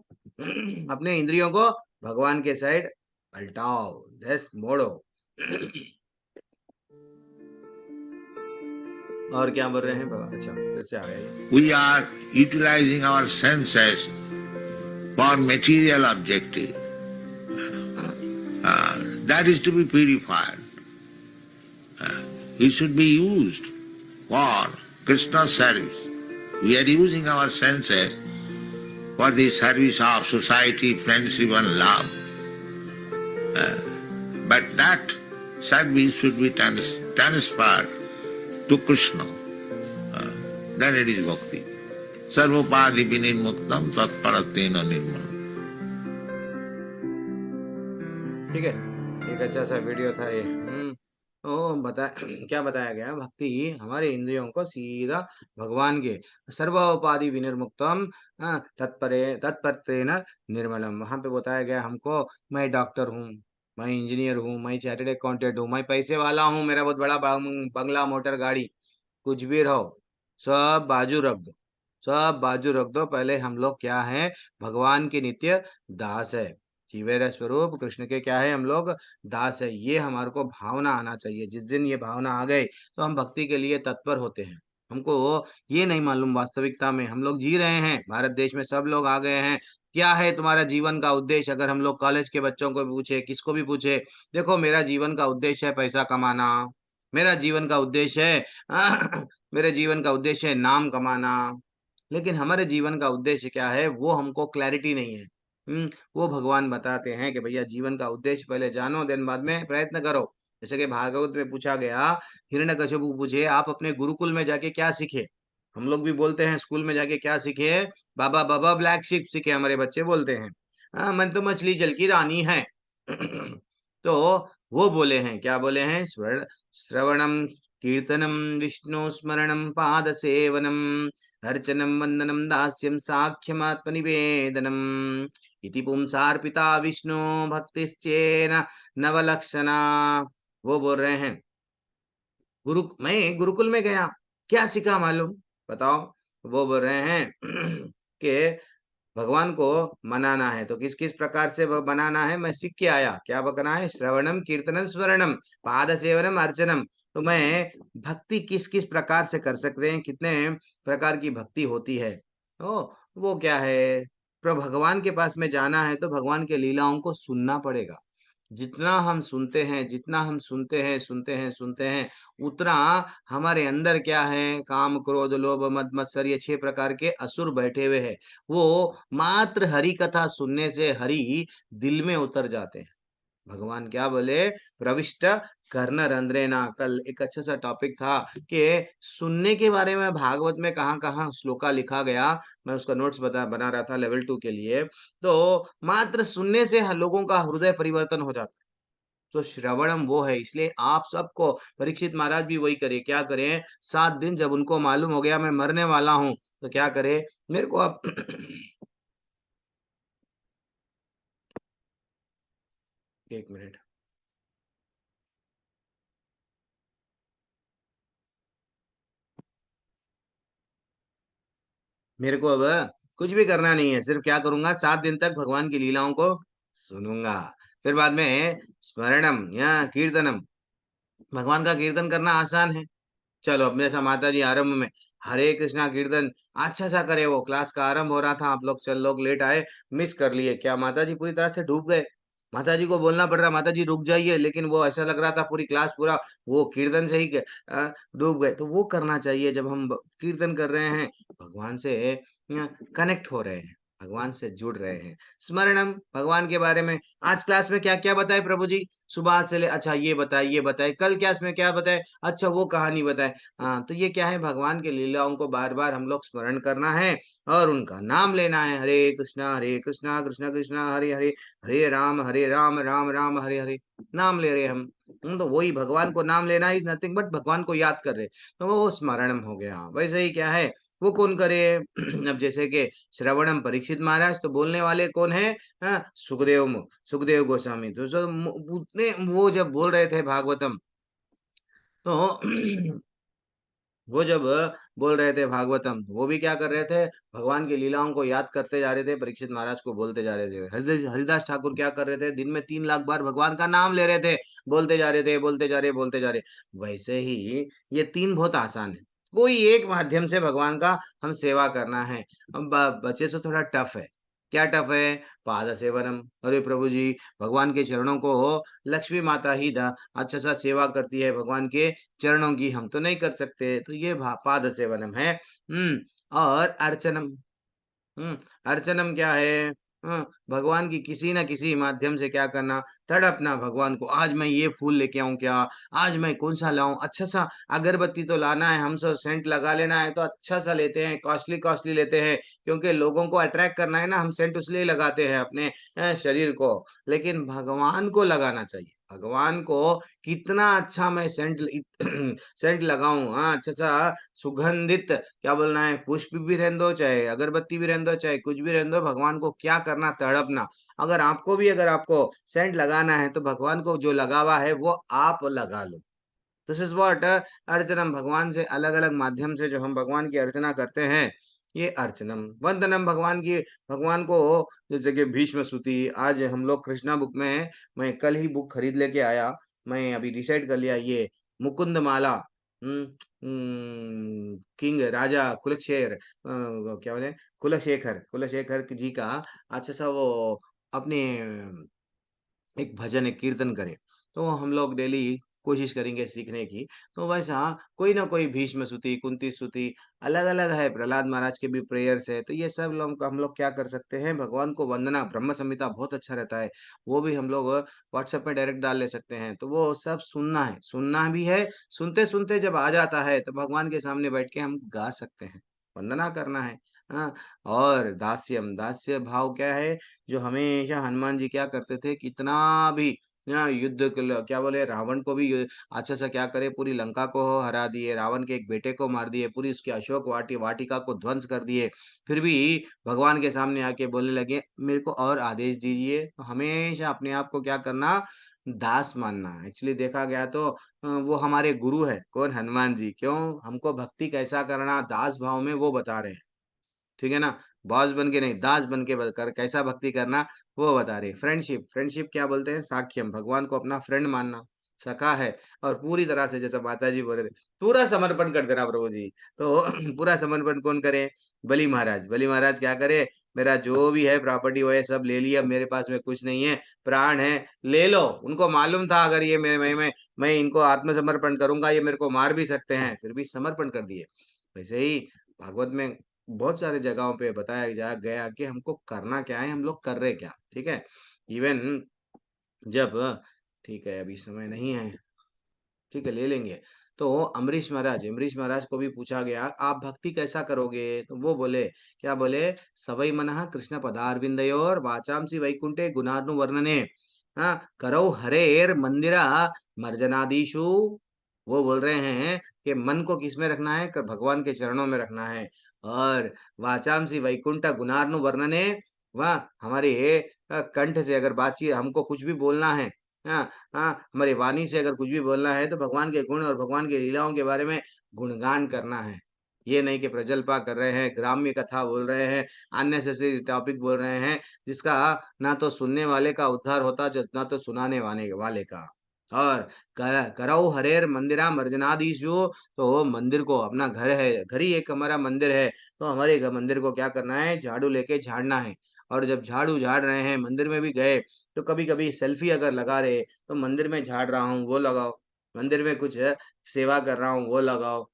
अपने इंद्रियों को भगवान के साइड पलटाओ, दस मोड़ो। और क्या बोल रहे हैं बाबा? अच्छा फिर से आ गए। We are utilizing our senses for material objective. That is to be purified. We should be used for Krishna's service. We are using our senses for the service of society, friendship and love. But that service should be transferred to Krishna. Then it is bhakti. Sarvopadi vinirmuktam tatparatena nirmalam. ठीक है, एक अच्छा सा video था ये। क्या बताया गया? भक्ति हमारे इंद्रियों को सीधा भगवान के सर्वोपाधि विनिर्मुक्तम तत्परेण निर्मलम, वहां पे बताया गया हमको, मैं डॉक्टर हूँ, मैं इंजीनियर हूँ, मैं चार्टर्ड अकाउंटेंट हूँ, मैं पैसे वाला हूँ, मेरा बहुत बड़ा बंगला मोटर गाड़ी, कुछ भी रहो, सब बाजू रख दो, सब बाजू रख दो। पहले हम लोग क्या है? भगवान के नित्य दास है, जीवेर स्वरूप कृष्ण के क्या है? हम लोग दास है। ये हमारे को भावना आना चाहिए। जिस दिन ये भावना आ गई तो हम भक्ति के लिए तत्पर होते हैं। हमको ये नहीं मालूम वास्तविकता में हम लोग जी रहे हैं, भारत देश में सब लोग आ गए हैं, क्या है तुम्हारा जीवन का उद्देश्य? अगर हम लोग कॉलेज के बच्चों को पूछे, किसको भी पूछे, देखो मेरा जीवन का उद्देश्य है पैसा कमाना, मेरा जीवन का उद्देश्य है मेरे जीवन का उद्देश्य है नाम कमाना। लेकिन हमारे जीवन का उद्देश्य क्या है वो हमको क्लैरिटी नहीं है। वो भगवान बताते हैं कि भैया जीवन का उद्देश्य पहले जानो, देन बाद में प्रयत्न करो। जैसे कि भागवत में पूछा गया, हिरण्यकशिपु पूछे आप अपने गुरुकुल में जाके क्या सीखे? हम लोग भी बोलते हैं स्कूल में जाके क्या सीखे? बाबा बाबा ब्लैक शिप सीखे, हमारे बच्चे बोलते हैं। मैं तो मछली जल की रानी है। तो वो बोले हैं, क्या बोले हैं? श्रवणम कीर्तनम विष्णु स्मरणम पाद सेवनम अर्चनम वंदनम दास्यम साख्यमात्मनिवेदनम इति पुंसार्पिता विष्णु भक्तिश्चेन नवलक्षणा। वो बोल रहे हैं मैं गुरुकुल में गया, क्या सीखा मालूम? बताओ। वो बोल रहे हैं कि भगवान को मनाना है, तो किस किस प्रकार से बनाना है मैं सीख के आया। क्या बकना है? श्रवणम कीर्तनम स्मरणम पाद सेवनम अर्चनम। तो मैं भक्ति किस किस प्रकार से कर सकते हैं, कितने प्रकार की भक्ति होती है। वो क्या है? भगवान के पास में जाना है तो भगवान के लीलाओं को सुनना पड़ेगा। जितना हम सुनते हैं, जितना हम सुनते हैं, उतना हमारे अंदर क्या है? काम क्रोध लोभ मद मत्सर, ये 6 प्रकार के असुर बैठे हुए हैं। वो मात्र हरि कथा सुनने से हरि दिल में उतर जाते हैं। भगवान क्या बोले? प्रविष्ट कर्ण रंध्रेना। कल एक अच्छा सा टॉपिक था कि सुनने के बारे में भागवत में कहाँ कहाँ श्लोका लिखा गया। मैं उसका नोट्स बना रहा था लेवल 2 के लिए। तो मात्र सुनने से लोगों का हृदय परिवर्तन हो जाता है। तो श्रवणम वो है, इसलिए आप सबको, परीक्षित महाराज भी वही करे, क्या करें, 7 दिन जब उनको मालूम हो गया मैं मरने वाला हूँ, तो क्या करे, मेरे को अब एक मिनट, मेरे को अब कुछ भी करना नहीं है, सिर्फ क्या करूंगा, 7 दिन तक भगवान की लीलाओं को सुनूंगा। फिर बाद में स्मरणम या कीर्तनम, भगवान का कीर्तन करना आसान है। चलो अपने जैसा माता जी आरंभ में हरे कृष्णा कीर्तन अच्छा सा करे, वो क्लास का आरंभ हो रहा था, आप लोग चल लोग लेट आए, मिस कर लिए, क्या माता जी पूरी तरह से डूब गए। माता जी को बोलना पड़ रहा, माता जी रुक जाइए, लेकिन वो ऐसा लग रहा था पूरी क्लास पूरा वो कीर्तन से ही डूब गए। तो वो करना चाहिए जब हम कीर्तन कर रहे हैं, भगवान से कनेक्ट हो रहे हैं, भगवान से जुड़ रहे हैं। स्मरणम, भगवान के बारे में आज क्लास में क्या क्या बताए प्रभु जी, सुबह से ले, अच्छा ये बताए ये बताए, कल क्लास में क्या बताए, अच्छा वो कहानी बताए। हाँ, तो ये क्या है, भगवान की लीलाओं को बार बार हम लोग स्मरण करना है और उनका नाम लेना है। हरे कृष्णा कृष्णा कृष्णा हरे हरे, हरे राम राम राम हरे हरे, नाम ले रहे हैं हम। तो वही भगवान को नाम लेना इज नथिंग बट भगवान को याद कर रहे, तो वो स्मरणम हो गया। वैसे ही क्या है, वो कौन करे अब जैसे कि श्रवणम परीक्षित महाराज, तो बोलने वाले कौन है, हाँ, सुखदेव गोस्वामी। तो जो उतने वो जब बोल रहे थे भागवतम, तो वो जब बोल रहे थे भागवतम, वो भी क्या कर रहे थे, भगवान की लीलाओं को याद करते जा रहे थे, परीक्षित महाराज को बोलते जा रहे थे। हरिदास ठाकुर क्या कर रहे थे, दिन में 3 लाख बार भगवान का नाम ले रहे थे, बोलते जा रहे थे, बोलते जा रहे, बोलते जा रहे। वैसे ही ये तीन बहुत आसान है, कोई एक माध्यम से भगवान का हम सेवा करना है। अब बच्चे से थोड़ा टफ है, क्या टफ है, पाद सेवनम। अरे प्रभु जी, भगवान के चरणों को लक्ष्मी माता ही अच्छा सा सेवा करती है, भगवान के चरणों की हम तो नहीं कर सकते, तो ये पाद सेवनम है। और अर्चनम, अर्चनम क्या है, भगवान की किसी ना किसी माध्यम से क्या करना, तड़पना भगवान को, आज मैं ये फूल लेके आऊं क्या, आज मैं कौन सा लाऊं, अच्छा सा अगरबत्ती तो लाना है, हम सब सेंट लगा लेना है, तो अच्छा सा लेते हैं, कॉस्टली कॉस्टली लेते हैं, क्योंकि लोगों को अट्रैक्ट करना है ना, हम सेंट उसलिए लगाते हैं अपने शरीर को। लेकिन भगवान को लगाना चाहिए, भगवान को कितना अच्छा मैं सेंट सेंट लगाऊं, हाँ, अच्छा सा सुगंधित, क्या बोलना है, पुष्प भी रहने दो, चाहे अगरबत्ती भी रहने दो, चाहे कुछ भी रहने दो, भगवान को क्या करना, तड़पना। अगर आपको भी, अगर आपको सेंट लगाना है, तो भगवान को जो लगावा है वो आप लगा लो। दिस इज व्हाट अर्चनम, भगवान से अलग अलग माध्यम से जो हम भगवान की अर्चना करते हैं, ये अर्चनम। वंदनम, भगवान की, भगवान को, जैसे कि भीष्म स्तुति, आज हम लोग कृष्णा बुक में, मैं कल ही बुक खरीद लेके आया, मैं अभी डिसाइड कर लिया, ये मुकुंद माला, किंग राजा कुलशेखर, क्या बोले, कुलशेखर, कुलशेखर जी का अच्छा सा वो अपने एक भजन एक कीर्तन करे, तो हम लोग डेली कोशिश करेंगे सीखने की। तो वैसा कोई ना कोई भीष्म स्तुति, कुंती स्तुति, अलग अलग है, प्रहलाद महाराज के भी प्रेयर्स है, तो ये सब लोग हम लोग क्या कर सकते हैं, भगवान को वंदना, ब्रह्म संहिता बहुत अच्छा रहता है, वो भी हम लोग व्हाट्सएप में डायरेक्ट डाल ले सकते हैं, तो वो सब सुनना है, सुनना भी है, सुनते सुनते जब आ जाता है तो भगवान के सामने बैठ के हम गा सकते हैं, वंदना करना है। हाँ, और दास्यम, दास्य भाव क्या है, जो हमेशा हनुमान जी क्या करते थे, कितना भी युद्ध क्या बोले, रावण को भी अच्छा सा क्या करे, पूरी लंका को हरा दिए, रावण के एक बेटे को मार दिए, पूरी उसकी अशोक वाटिका को ध्वंस कर दिए, फिर भी भगवान के सामने आके बोलने लगे मेरे को और आदेश दीजिए। तो हमेशा अपने आप को क्या करना, दास मानना। एक्चुअली देखा गया तो वो हमारे गुरु है, कौन, हनुमान जी। क्यों, हमको भक्ति कैसा करना, दास भाव में वो बता रहे हैं, ठीक है ना, बॉस बन के नहीं, दास बन के कर कैसा भक्ति करना, वो बता रहे। फ्रेंडशिप, फ्रेंडशिप क्या बोलते हैं, साख्यम, भगवान को अपना फ्रेंड मानना, सखा है, और पूरी तरह से जैसा माता जी बोल रहे थे, पूरा समर्पण कर देना प्रभु जी। तो पूरा समर्पण कौन करे, बलि महाराज। बलि महाराज क्या करे, मेरा जो भी है प्रॉपर्टी वो है सब ले लिया, मेरे पास में कुछ नहीं है, प्राण है, ले लो। उनको मालूम था अगर ये मैं इनको आत्मसमर्पण करूंगा, ये मेरे को मार भी सकते हैं, फिर भी समर्पण कर दिए। वैसे ही भागवत में बहुत सारे जगहों पे बताया जा गया कि हमको करना क्या है, हम लोग कर रहे क्या, ठीक है। इवन जब, ठीक है अभी समय नहीं है, ठीक है, ले लेंगे। तो अम्बरीश महाराज को भी पूछा गया, आप भक्ति कैसा करोगे? तो वो बोले, क्या बोले? सवै मनः कृष्ण पदारविंदयोर वाचांसि वैकुंठे गुणार्नु वर्णने, हाँ, करौ हरेर मंदिरा मर्जनादीशु। वो बोल रहे हैं कि मन को किस में रखना है? भगवान के चरणों में रखना है। और वाचांसी वैकुंठ गुणार्नु वर्णने, वह हमारे कंठ से अगर बातचीत, हमको कुछ भी बोलना है, हाँ हाँ, हमारी वाणी से अगर कुछ भी बोलना है तो भगवान के गुण और भगवान की लीलाओं के बारे में गुणगान करना है। ये नहीं कि प्रजल्पा कर रहे हैं, ग्राम्य कथा बोल रहे हैं, अननेसेसरी टॉपिक बोल रहे हैं, जिसका ना तो सुनने वाले का उद्धार होता, ना तो सुनाने वाले का। और करौ हरेर मंदिरा मर्जनादीशु, तो मंदिर को, अपना घर है, घर ही एक हमारा मंदिर है, तो हमारे मंदिर को क्या करना है? झाड़ू लेके झाड़ना है। और जब झाड़ू झाड़ रहे हैं, मंदिर में भी गए, तो कभी कभी सेल्फी अगर लगा रहे, तो मंदिर में झाड़ रहा हूँ वो लगाओ, मंदिर में कुछ सेवा कर रहा हूँ वो लगाओ।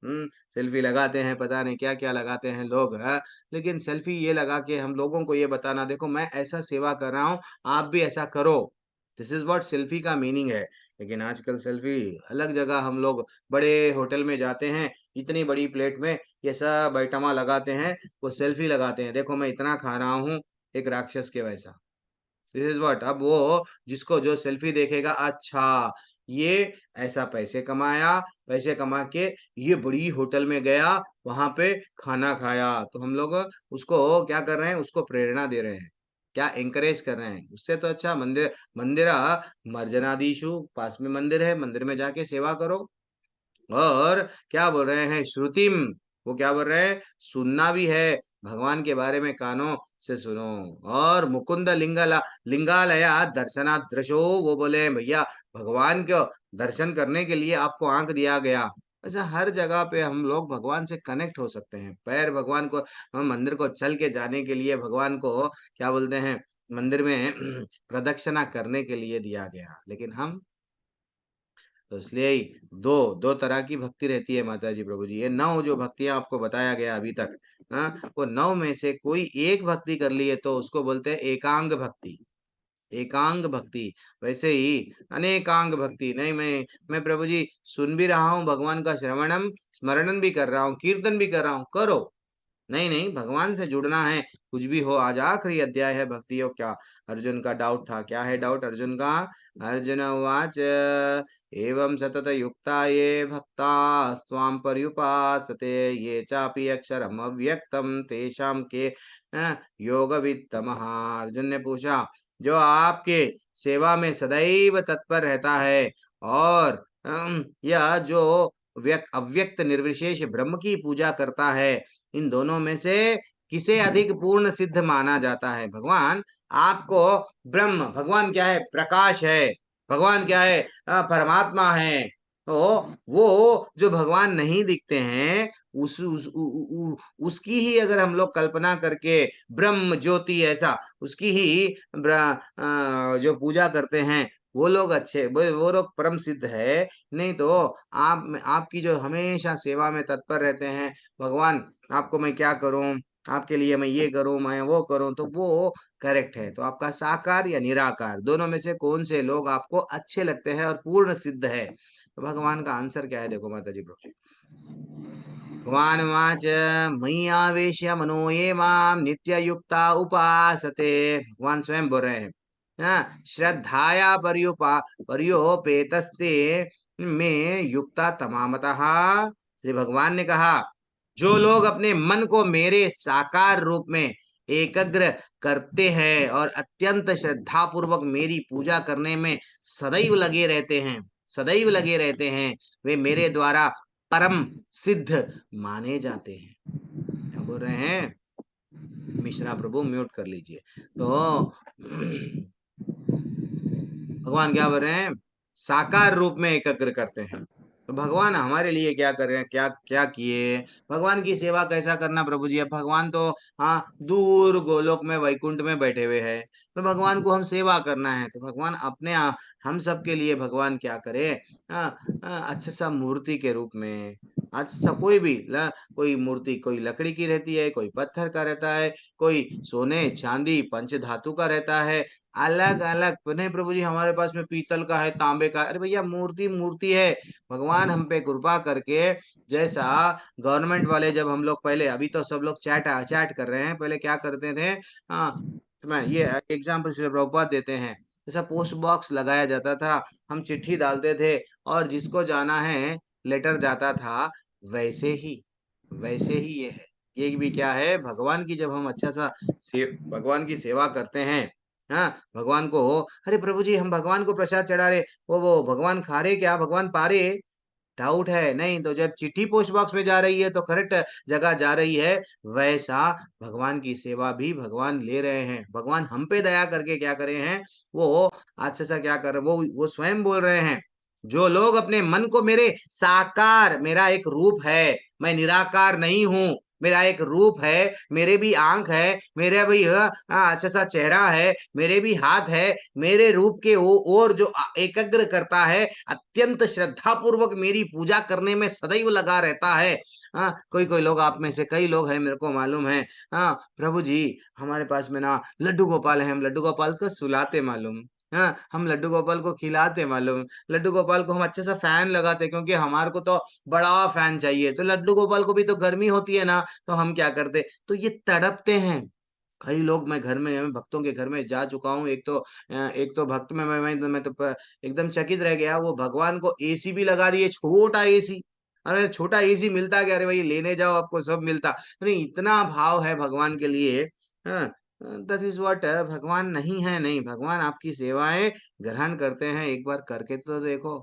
सेल्फी लगाते हैं, पता नहीं क्या क्या लगाते हैं लोग, है। लेकिन सेल्फी ये लगा के हम लोगों को ये बताना, देखो मैं ऐसा सेवा कर रहा हूँ, आप भी ऐसा करो। दिस इज व्हाट सेल्फी का मीनिंग है। लेकिन आजकल सेल्फी अलग जगह, हम लोग बड़े होटल में जाते हैं, इतनी बड़ी प्लेट में ये सब आइटमा लगाते हैं, वो सेल्फी लगाते हैं, देखो मैं इतना खा रहा हूँ, एक राक्षस के वैसा। This is what. अब वो जिसको जो सेल्फी देखेगा, अच्छा ये ऐसा पैसे कमाया, पैसे कमा के ये बड़ी होटल में गया, वहां पे खाना खाया, तो हम लोग उसको क्या कर रहे हैं? उसको प्रेरणा दे रहे हैं, क्या एंकरेज कर रहे हैं। उससे तो अच्छा मंदिरा मर्जनादीशु, पास में मंदिर है, मंदिर में जाके सेवा करो। और क्या बोल रहे हैं? श्रुतिम, वो क्या बोल रहे हैं? सुनना भी है, भगवान के बारे में कानों से सुनो। और मुकुंद लिंगालया दर्शनात् दृशो, वो बोले भैया भगवान को दर्शन करने के लिए आपको आंख दिया गया। ऐसा हर जगह पे हम लोग भगवान से कनेक्ट हो सकते हैं। पैर भगवान को, हम मंदिर को चल के जाने के लिए, भगवान को क्या बोलते हैं, मंदिर में प्रदक्षिणा करने के लिए दिया गया। लेकिन हम, तो इसलिए ही दो दो तरह की भक्ति रहती है माता जी, प्रभु जी। ये 9 जो भक्तियां आपको बताया गया अभी तक, हाँ, वो 9 में से कोई एक भक्ति कर लिए तो उसको बोलते हैं एकांग भक्ति। एकांग भक्ति। वैसे ही अनेकांग भक्ति नहीं, मैं प्रभु जी सुन भी रहा हूँ भगवान का श्रवणम, स्मरणन भी कर रहा हूँ, कीर्तन भी कर रहा हूँ, करो। नहीं नहीं, भगवान से जुड़ना है, कुछ भी हो। आज आखिरी अध्याय है भक्ति योग। क्या अर्जुन का डाउट था? क्या है डाउट अर्जुन का? अर्जुन उवाच एवं सतत युक्ता ये भक्ता स्वाम पर्युपासते, ये चापि अक्षरम अव्यक्तम तेषां के योगवित्तमः। अर्जुन ने पूछा, जो आपके सेवा में सदैव तत्पर रहता है, और यह जो अव्यक्त निर्विशेष ब्रह्म की पूजा करता है, इन दोनों में से किसे अधिक पूर्ण सिद्ध माना जाता है? भगवान आपको, ब्रह्म, भगवान क्या है? प्रकाश है। भगवान क्या है? परमात्मा है। तो वो जो भगवान नहीं दिखते हैं, उसकी ही अगर हम लोग कल्पना करके ब्रह्म ज्योति ऐसा, उसकी ही जो पूजा करते हैं, वो लोग अच्छे, वो लोग परम सिद्ध है। नहीं तो आपकी जो हमेशा सेवा में तत्पर रहते हैं, भगवान आपको मैं क्या करूं, आपके लिए मैं ये करूं, मैं वो करूं, तो वो करेक्ट है। तो आपका साकार या निराकार, दोनों में से कौन से लोग आपको अच्छे लगते हैं और पूर्ण सिद्ध है? तो भगवान का आंसर क्या है? देखो माता जी, प्रभु जी। भगवान वाच मयि आवेश्य मनो ये माम नित्य युक्ता उपासते। भगवान स्वयं बोल रहे हैं, हाँ, श्रद्धाया पर्योपेतस्ते में युक्ता तमामतः। श्री भगवान ने कहा, जो लोग अपने मन को मेरे साकार रूप में एकाग्र करते हैं और अत्यंत श्रद्धा पूर्वक मेरी पूजा करने में सदैव लगे रहते हैं, सदैव लगे रहते हैं, वे मेरे द्वारा परम सिद्ध माने जाते हैं। क्या बोल रहे हैं? मिश्रा प्रभु म्यूट कर लीजिए। तो भगवान क्या बोल रहे हैं? साकार रूप में एकाग्र करते हैं। तो भगवान हमारे लिए क्या कर रहे हैं? क्या क्या किए? भगवान की सेवा कैसा करना प्रभु जी? अब भगवान तो हाँ दूर गोलोक में, वैकुंठ में बैठे हुए हैं, तो भगवान को हम सेवा करना है, तो भगवान अपने हम सब के लिए भगवान क्या करे, अच्छा सा मूर्ति के रूप में, अच्छा सा कोई भी कोई मूर्ति, कोई लकड़ी की रहती है, कोई पत्थर का रहता है, कोई सोने चांदी पंच धातु का रहता है, अलग अलग। नहीं प्रभु जी हमारे पास में पीतल का है, तांबे का, अरे भैया मूर्ति मूर्ति है। भगवान हम पे कृपा करके, जैसा गवर्नमेंट वाले, जब हम लोग पहले, अभी तो सब लोग चैट चैट कर रहे हैं, पहले क्या करते थे, हाँ मैं ये एग्जाम्पल श्री प्रभुपाद देते हैं, जैसा पोस्ट बॉक्स लगाया जाता था, हम चिट्ठी डालते थे और जिसको जाना है लेटर जाता था, वैसे ही वैसे ही ये है। ये भी क्या है, भगवान की जब हम अच्छा सा भगवान की सेवा करते हैं, हाँ भगवान को, अरे प्रभु जी हम भगवान को प्रसाद चढ़ा रहे, वो भगवान खा रहे क्या, भगवान पा रहे, डाउट है नहीं, तो जब चिट्ठी पोस्ट बॉक्स में जा रही है तो करेक्ट जगह जा रही है। वैसा भगवान की सेवा भी भगवान ले रहे हैं, भगवान हम पे दया करके क्या करे हैं, वो अच्छा सा क्या कर, वो स्वयं बोल रहे हैं, जो लोग अपने मन को मेरे साकार, मेरा एक रूप है, मैं निराकार नहीं हूँ, मेरा एक रूप है, मेरे भी आंख है, मेरा भी अच्छा सा चेहरा है, मेरे भी हाथ है, मेरे रूप के और जो एकाग्र करता है, अत्यंत श्रद्धा पूर्वक मेरी पूजा करने में सदैव लगा रहता है। हाँ कोई कोई लोग, आप में से कई लोग हैं, मेरे को मालूम है, हाँ प्रभु जी हमारे पास में ना लड्डू गोपाल है, हम लड्डू गोपाल को सुलाते मालूम, हाँ हम लड्डू गोपाल को खिलाते मालूम, लड्डू गोपाल को हम अच्छे सा फैन लगाते, क्योंकि हमारे को तो बड़ा फैन चाहिए, तो लड्डू गोपाल को भी तो गर्मी होती है ना, तो हम क्या करते, तो ये तड़पते हैं। कई लोग, मैं घर में, मैं भक्तों के घर में जा चुका हूँ, एक तो भक्त में मैं तो एकदम चकित रह गया, वो भगवान को एसी भी लगा दिए, छोटा एसी, अरे छोटा एसी मिलता क्या, अरे भाई लेने जाओ आपको सब मिलता, नहीं इतना भाव है भगवान के लिए। हाँ दैट इज व्हाट, भगवान नहीं है, नहीं भगवान आपकी सेवाएं ग्रहण करते हैं, एक बार करके तो देखो।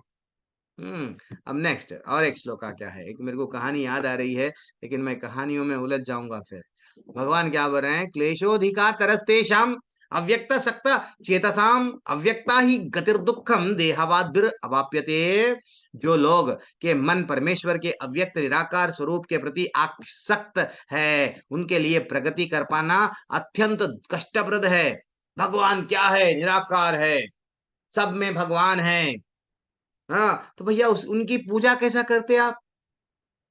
अब नेक्स्ट और एक श्लोका क्या है, एक मेरे को कहानी याद आ रही है, लेकिन मैं कहानियों में उलझ जाऊंगा फिर। भगवान क्या बोल रहे हैं, क्लेशोधिका तरस्तेषाम अव्यक्त सक्त चेतसाम अव्यक्ता ही गतिर्दुखम देहवाद्भिर अवाप्यते। जो लोग के मन परमेश्वर के अव्यक्त निराकार स्वरूप के प्रति आसक्त है, उनके लिए प्रगति कर पाना अत्यंत कष्टप्रद है। भगवान क्या है, निराकार है, सब में भगवान है, हाँ तो भैया उनकी पूजा कैसा करते आप,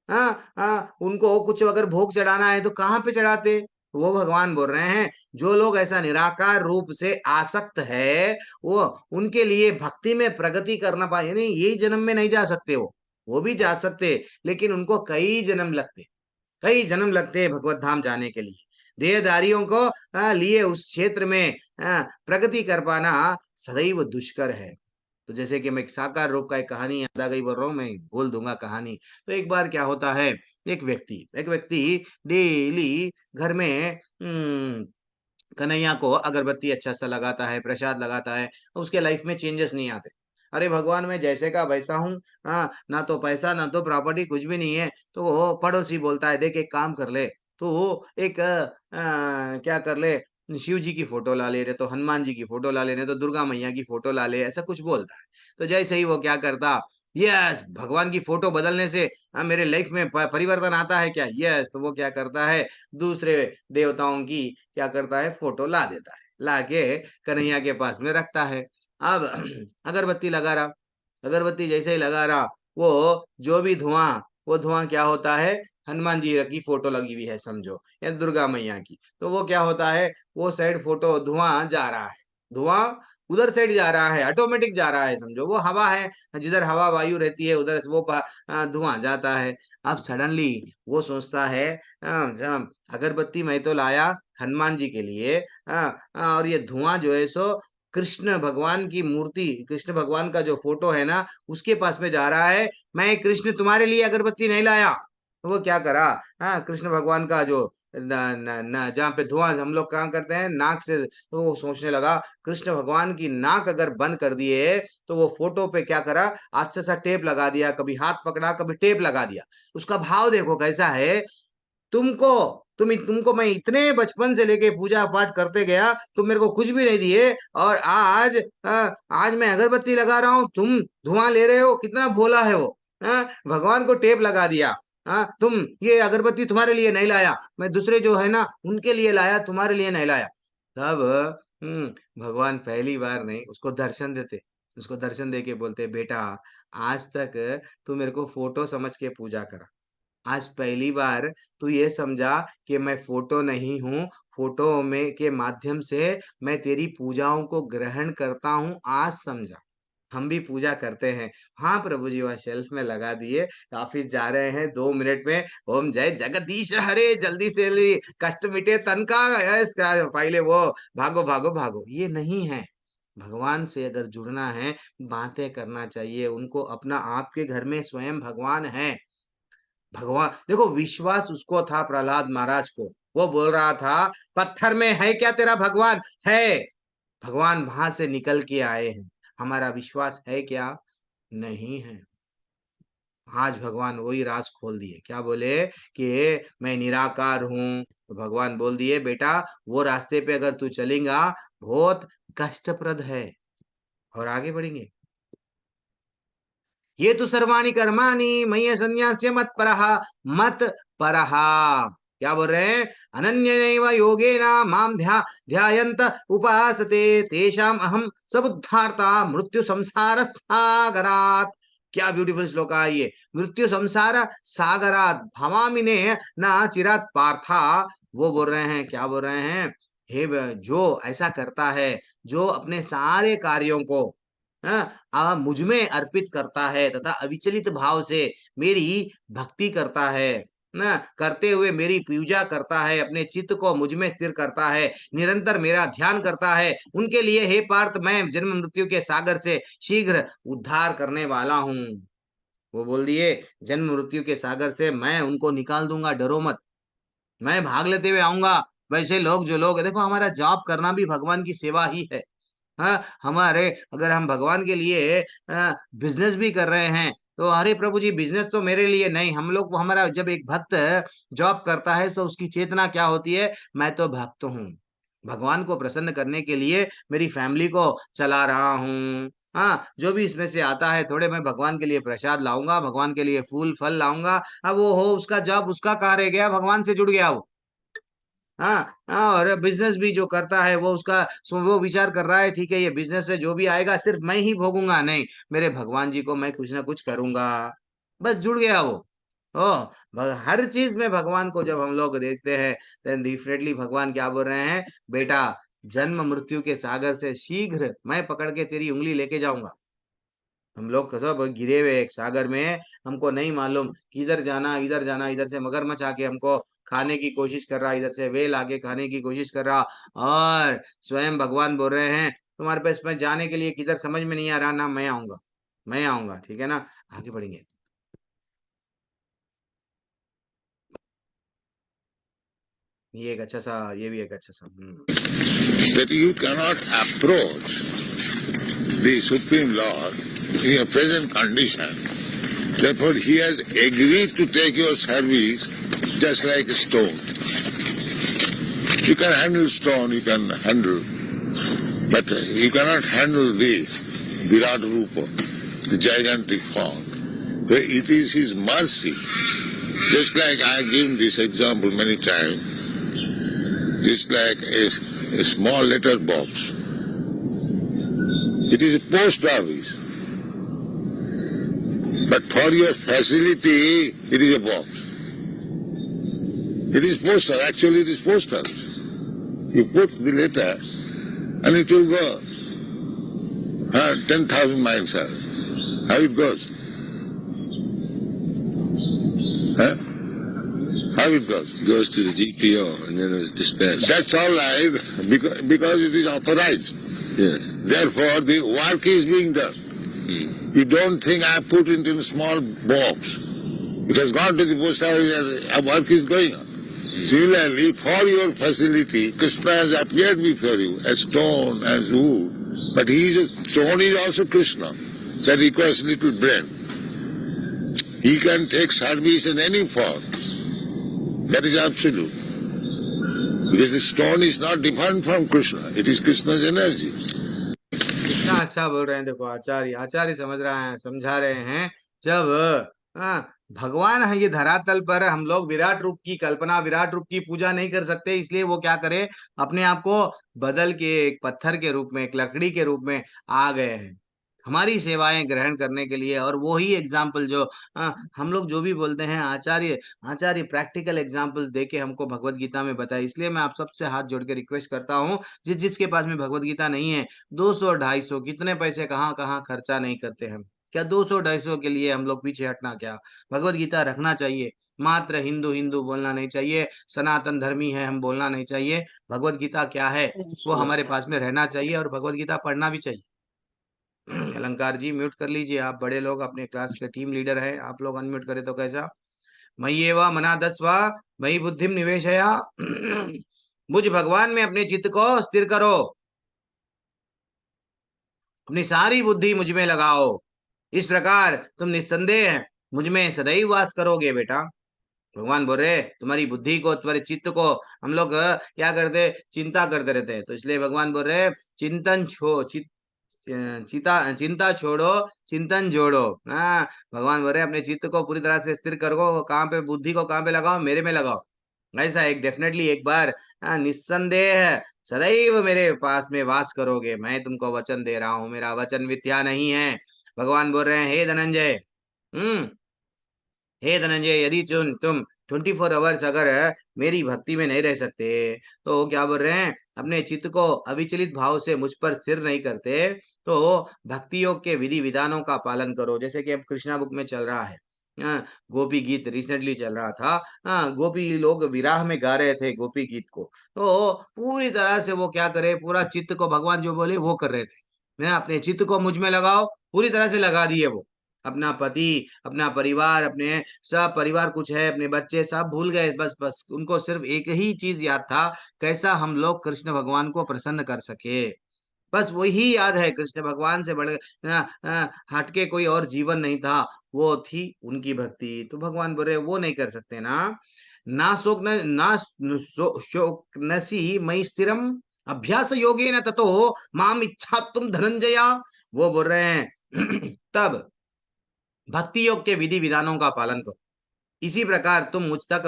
हाँ हाँ उनको कुछ अगर भोग चढ़ाना है तो कहाँ पे चढ़ाते, वो भगवान बोल रहे हैं, जो लोग ऐसा निराकार रूप से आसक्त है, वो उनके लिए भक्ति में प्रगति करना पाए, यानी यही जन्म में नहीं जा सकते, वो भी जा सकते, लेकिन उनको कई जन्म लगते हैं भगवत धाम जाने के लिए। देहधारियों को लिए उस क्षेत्र में प्रगति कर पाना सदैव दुष्कर है। तो जैसे कि मैं एक साकार रूप का एक कहानी याद आ गई, बोल रहा हूँ, मैं बोल दूंगा कहानी। तो एक बार क्या होता है, एक व्यक्ति डेली घर में कन्हैया को अगरबत्ती अच्छा सा लगाता है, प्रसाद लगाता है, उसके लाइफ में चेंजेस नहीं आते। अरे भगवान मैं जैसे का वैसा हूँ, हाँ ना तो पैसा ना तो प्रॉपर्टी कुछ भी नहीं है, तो वो पड़ोसी बोलता है देख एक काम कर ले, तो वो एक क्या कर ले, शिव जी की फोटो ला ले, तो हनुमान जी की फोटो ला ले, तो दुर्गा मैया की फोटो ला ले, ऐसा कुछ बोलता है। तो जैसे ही वो क्या करता, यस भगवान की फोटो बदलने से मेरे लाइफ में परिवर्तन आता है क्या, यस, तो वो क्या करता है, दूसरे देवताओं की क्या करता है, फोटो ला देता है, ला के कन्हैया के पास में रखता है। अब अगरबत्ती लगा रहा, अगरबत्ती जैसे ही लगा रहा, वो जो भी धुआं, वो धुआं क्या होता है, हनुमान जी की फोटो लगी हुई है समझो, या दुर्गा मैया की, तो वो क्या होता है, वो साइड फोटो धुआं जा रहा है, धुआं उधर साइड जा रहा है, ऑटोमेटिक जा रहा है समझो, वो हवा है, जिधर हवा वायु रहती है उधर से वो धुआं जाता है। अब सडनली वो सोचता है, अगरबत्ती मैं तो लाया हनुमान जी के लिए, और ये धुआं जो है सो कृष्ण भगवान की मूर्ति, कृष्ण भगवान का जो फोटो है ना उसके पास में जा रहा है, मैं कृष्ण तुम्हारे लिए अगरबत्ती नहीं लाया। तो वो क्या करा, हाँ कृष्ण भगवान का जो न, न, न, जहाँ पे धुआं हम लोग कहाँ करते हैं नाक से, तो वो सोचने लगा कृष्ण भगवान की नाक अगर बंद कर दिए, तो वो फोटो पे क्या करा, अच्छा सा टेप लगा दिया, कभी हाथ पकड़ा कभी टेप लगा दिया। उसका भाव देखो कैसा है, तुमको तुमको मैं इतने बचपन से लेके पूजा पाठ करते गया, तुम मेरे को कुछ भी नहीं दिए, और आज मैं अगरबत्ती लगा रहा हूँ, तुम धुआं ले रहे हो, कितना भोला है वो, भगवान को टेप लगा दिया, तुम ये अगरबत्ती तुम्हारे लिए नहीं लाया, मैं दूसरे जो है ना उनके लिए लाया, तुम्हारे लिए नहीं लाया। तब भगवान पहली बार नहीं, उसको दर्शन देते। उसको दर्शन दे के बोलते, बेटा आज तक तू मेरे को फोटो समझ के पूजा करा। आज पहली बार तू ये समझा कि मैं फोटो नहीं हूँ, फोटो में के माध्यम से मैं तेरी पूजाओं को ग्रहण करता हूँ, आज समझा। हम भी पूजा करते हैं। हाँ प्रभु जी, वहाँ शेल्फ में लगा दिए, ऑफिस जा रहे हैं 2 मिनट में, ओम जय जगदीश हरे, जल्दी से कष्ट मिटे तन का, यस पहले वो भागो भागो भागो, ये नहीं है। भगवान से अगर जुड़ना है, बातें करना चाहिए उनको, अपना आपके घर में स्वयं भगवान है। भगवान देखो, विश्वास उसको था प्रहलाद महाराज को, वो बोल रहा था पत्थर में है क्या तेरा भगवान? है। भगवान वहां से निकल के आए हैं। हमारा विश्वास है क्या? नहीं है। आज भगवान वही राज खोल दिए। क्या बोले कि मैं निराकार हूं, तो भगवान बोल दिए बेटा वो रास्ते पे अगर तू चलेगा बहुत कष्टप्रद है। और आगे बढ़ेंगे, ये तो सर्वाणी कर्माणि मय्य संन्यास्य मत परहा। क्या बोल रहे हैं? अनन्यनैव योगेन माम ध्यायन्त उपासते तेषाम अहम समुद्धार्ता मृत्यु संसार सागरात। क्या ब्यूटीफुल श्लोक है ये। मृत्यु संसार सागरात भवामिने न चिरात पार्था। वो बोल रहे हैं, क्या बोल रहे हैं? हे जो ऐसा करता है, जो अपने सारे कार्यों को मुझ में अर्पित करता है तथा अविचलित भाव से मेरी भक्ति करता है, ना करते हुए मेरी पूजा करता है, अपने चित्त को मुझ में स्थिर करता है, निरंतर मेरा ध्यान करता है, उनके लिए हे पार्थ मैं जन्म मृत्यु के सागर से शीघ्र उद्धार करने वाला हूँ। वो बोल दिए जन्म मृत्यु के सागर से मैं उनको निकाल दूंगा, डरो मत, मैं भाग लेते हुए आऊंगा। वैसे लोग जो लोग देखो, हमारा जॉब करना भी भगवान की सेवा ही है। हाँ, हमारे अगर हम भगवान के लिए बिजनेस भी कर रहे हैं तो अरे प्रभु जी बिजनेस तो मेरे लिए नहीं, हम लोग हमारा जब एक भक्त जॉब करता है तो उसकी चेतना क्या होती है? मैं तो भक्त हूँ, भगवान को प्रसन्न करने के लिए मेरी फैमिली को चला रहा हूँ। हाँ, जो भी इसमें से आता है थोड़े मैं भगवान के लिए प्रसाद लाऊंगा, भगवान के लिए फूल फल लाऊंगा। अब वो हो उसका जॉब, उसका कहाँ रह गया, भगवान से जुड़ गया वो। हाँ हाँ, और बिजनेस भी जो करता है वो उसका वो विचार कर रहा है ठीक है ये बिजनेस से जो भी आएगा सिर्फ मैं ही भोगूंगा, नहीं मेरे भगवान जी को मैं कुछ ना कुछ करूंगा। बस जुड़ गया वो। ओ हर चीज में भगवान को जब हम लोग देखते हैं देन डेफिनेटली भगवान क्या बोल रहे हैं? बेटा जन्म मृत्यु के सागर से शीघ्र मैं पकड़ के तेरी उंगली लेके जाऊंगा। हम लोग सब गिरे हुए एक सागर में, हमको नहीं मालूम किधर जाना, इधर जाना, इधर से मगरमच्छ आके हमको खाने की कोशिश कर रहा, इधर से व्हेल आके खाने की कोशिश कर रहा, और स्वयं भगवान बोल रहे हैं तुम्हारे पास में जाने के लिए किधर समझ में नहीं आ रहा ना, मैं आऊंगा, मैं आऊंगा। ठीक है ना, आगे बढ़ेंगे। ये एक अच्छा सा, ये भी एक अच्छा सा that you cannot approach the Supreme Lord in your present condition. Therefore, he has agreed to take your service just like a stone. You can handle stone, you can handle, but you cannot handle the Virat Rupa, the gigantic form. It is his mercy. Just like I have given this example many times, just like a small letter box. It is a post office. But for your facility, it is a box. It is post office. Actually, it is post office. You put the letter and it will go 10,000 miles out. How it goes? Huh? How it goes? Goes to the GPO and then is dispatched. That's all right, because it is authorized. Yes. Therefore, the work is being done. You don't think I put it in a small box. It has gone to the post office and work is going on. Similarly, for your facility, Krishna has appeared before you as stone, as wood. But stone is also Krishna. That requires little brain. He can take service in any form. That is absolute. Because the stone is not different from Krishna. It is Krishna's energy. कितना अच्छा बोल रहे हैं। देखो आचार्य समझ रहा है, समझा रहे हैं। जब भगवान है, ये धरातल पर हम लोग विराट रूप की कल्पना, विराट रूप की पूजा नहीं कर सकते, इसलिए वो क्या करे, अपने आप को बदल के एक पत्थर के रूप में, एक लकड़ी के रूप में आ गए हैं हमारी सेवाएं ग्रहण करने के लिए। और वो ही एग्जाम्पल जो हम लोग जो भी बोलते हैं, आचार्य आचार्य प्रैक्टिकल एग्जाम्पल देके हमको भगवत गीता में बताए। इसलिए मैं आप सबसे हाथ जोड़ के रिक्वेस्ट करता हूँ, जिसके पास में भगवत गीता नहीं है, 200-250 कितने पैसे कहाँ कहाँ खर्चा नहीं करते हैं क्या, 200-250 के लिए हम लोग पीछे हटना क्या, भगवत गीता रखना चाहिए। मात्र हिंदू हिंदू बोलना नहीं चाहिए, सनातन धर्मी है हम बोलना नहीं चाहिए। भगवत गीता क्या है वो हमारे पास में रहना चाहिए, और भगवत गीता पढ़ना भी चाहिए। अलंकार जी म्यूट कर लीजिए, आप बड़े लोग अपने क्लास के टीम लीडर हैं, आप लोग अनम्यूट करें तो कैसा। मय्येव मनादस्व मयि बुद्धिम निवेशया मुझ भगवान में अपने चित्त को स्थिर करो, अपनी सारी बुद्धि मुझ में लगाओ, इस प्रकार तुम निस्संदेह मुझ में सदैव वास करोगे बेटा। भगवान बोल रहे तुम्हारी बुद्धि को, तुम्हारे चित्त को हम लोग क्या करते, चिंता करते रहते हैं, तो इसलिए भगवान बोल रहे चिंतन चिंता छोड़ो, चिंतन जोड़ो। हाँ, भगवान बोल रहे अपने चित्त को पूरी तरह से स्थिर करो, कहाँ पे बुद्धि को कहाँ पे लगाओ, मेरे में लगाओ। ऐसा एक डेफिनेटली एक बार निस्संदेह सदैव मेरे पास में वास करोगे। मैं तुमको वचन दे रहा हूँ, मेरा वचन मिथ्या नहीं है। भगवान बोल रहे हैं हे धनंजय, हे धनंजय, यदि तुम 24 आवर्स अगर मेरी भक्ति में नहीं रह सकते, तो क्या बोल रहे हैं, अपने चित्त को अविचलित भाव से मुझ पर स्थिर नहीं करते, तो भक्ति योग के विधि विधानों का पालन करो। जैसे कि अब कृष्णा बुक में चल रहा है, गोपी गीत रिसेंटली चल रहा था, गोपी लोग विराह में गा रहे थे गोपी गीत को, तो पूरी तरह से वो क्या करे, पूरा चित्त को भगवान जो बोले वो कर रहे थे। अपने चित्त को मुझ में लगाओ, पूरी तरह से लगा दिए वो। अपना पति, अपना परिवार, अपने सब परिवार कुछ है, अपने बच्चे सब भूल गए, बस बस उनको सिर्फ एक ही चीज याद था, कैसा हम लोग कृष्ण भगवान को प्रसन्न कर सके। बस वही याद है, कृष्ण भगवान से बढ़ हटके कोई और जीवन नहीं था, वो थी उनकी भक्ति। तो भगवान बोले वो नहीं कर सकते ना, ना शोक न ना शोक नसी मई स्थिरम अभ्यास योगे न ततो माम इच्छा तुम धनंजया। वो बोल रहे हैं तब भक्ति योग के विधि विधानों का पालन करो, इसी प्रकार तुम मुझ तक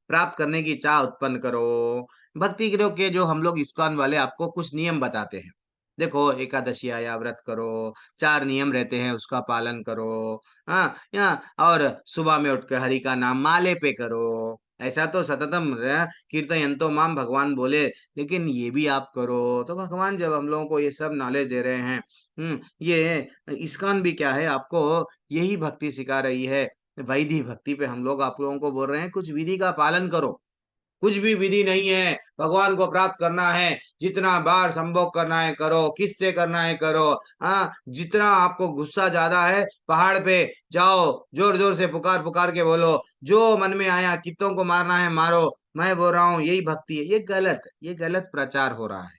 प्राप्त करने की चाह उत्पन्न करो। भक्ति योग के जो हम लोग इस्कॉन वाले आपको कुछ नियम बताते हैं, देखो एकादशी आया व्रत करो, 4 नियम रहते हैं उसका पालन करो। हाँ, और सुबह में उठकर हरि का नाम माले पे करो, ऐसा तो सततम कीर्तयन्तो माम भगवान बोले, लेकिन ये भी आप करो। तो भगवान जब हम लोगों को ये सब नॉलेज दे रहे हैं, ये इस्कॉन भी क्या है, आपको यही भक्ति सिखा रही है। वैदिक भक्ति पे हम लोग आप लोगों को बोल रहे हैं कुछ विधि का पालन करो। कुछ भी विधि नहीं है, भगवान को प्राप्त करना है, जितना बार संभोग करना है करो, किससे करना है करो। हाँ, जितना आपको गुस्सा ज्यादा है, पहाड़ पे जाओ, जोर जोर से पुकार पुकार के बोलो, जो मन में आया, कितों को मारना है मारो, मैं बोल रहा हूँ यही भक्ति है। ये गलत है, ये गलत प्रचार हो रहा है।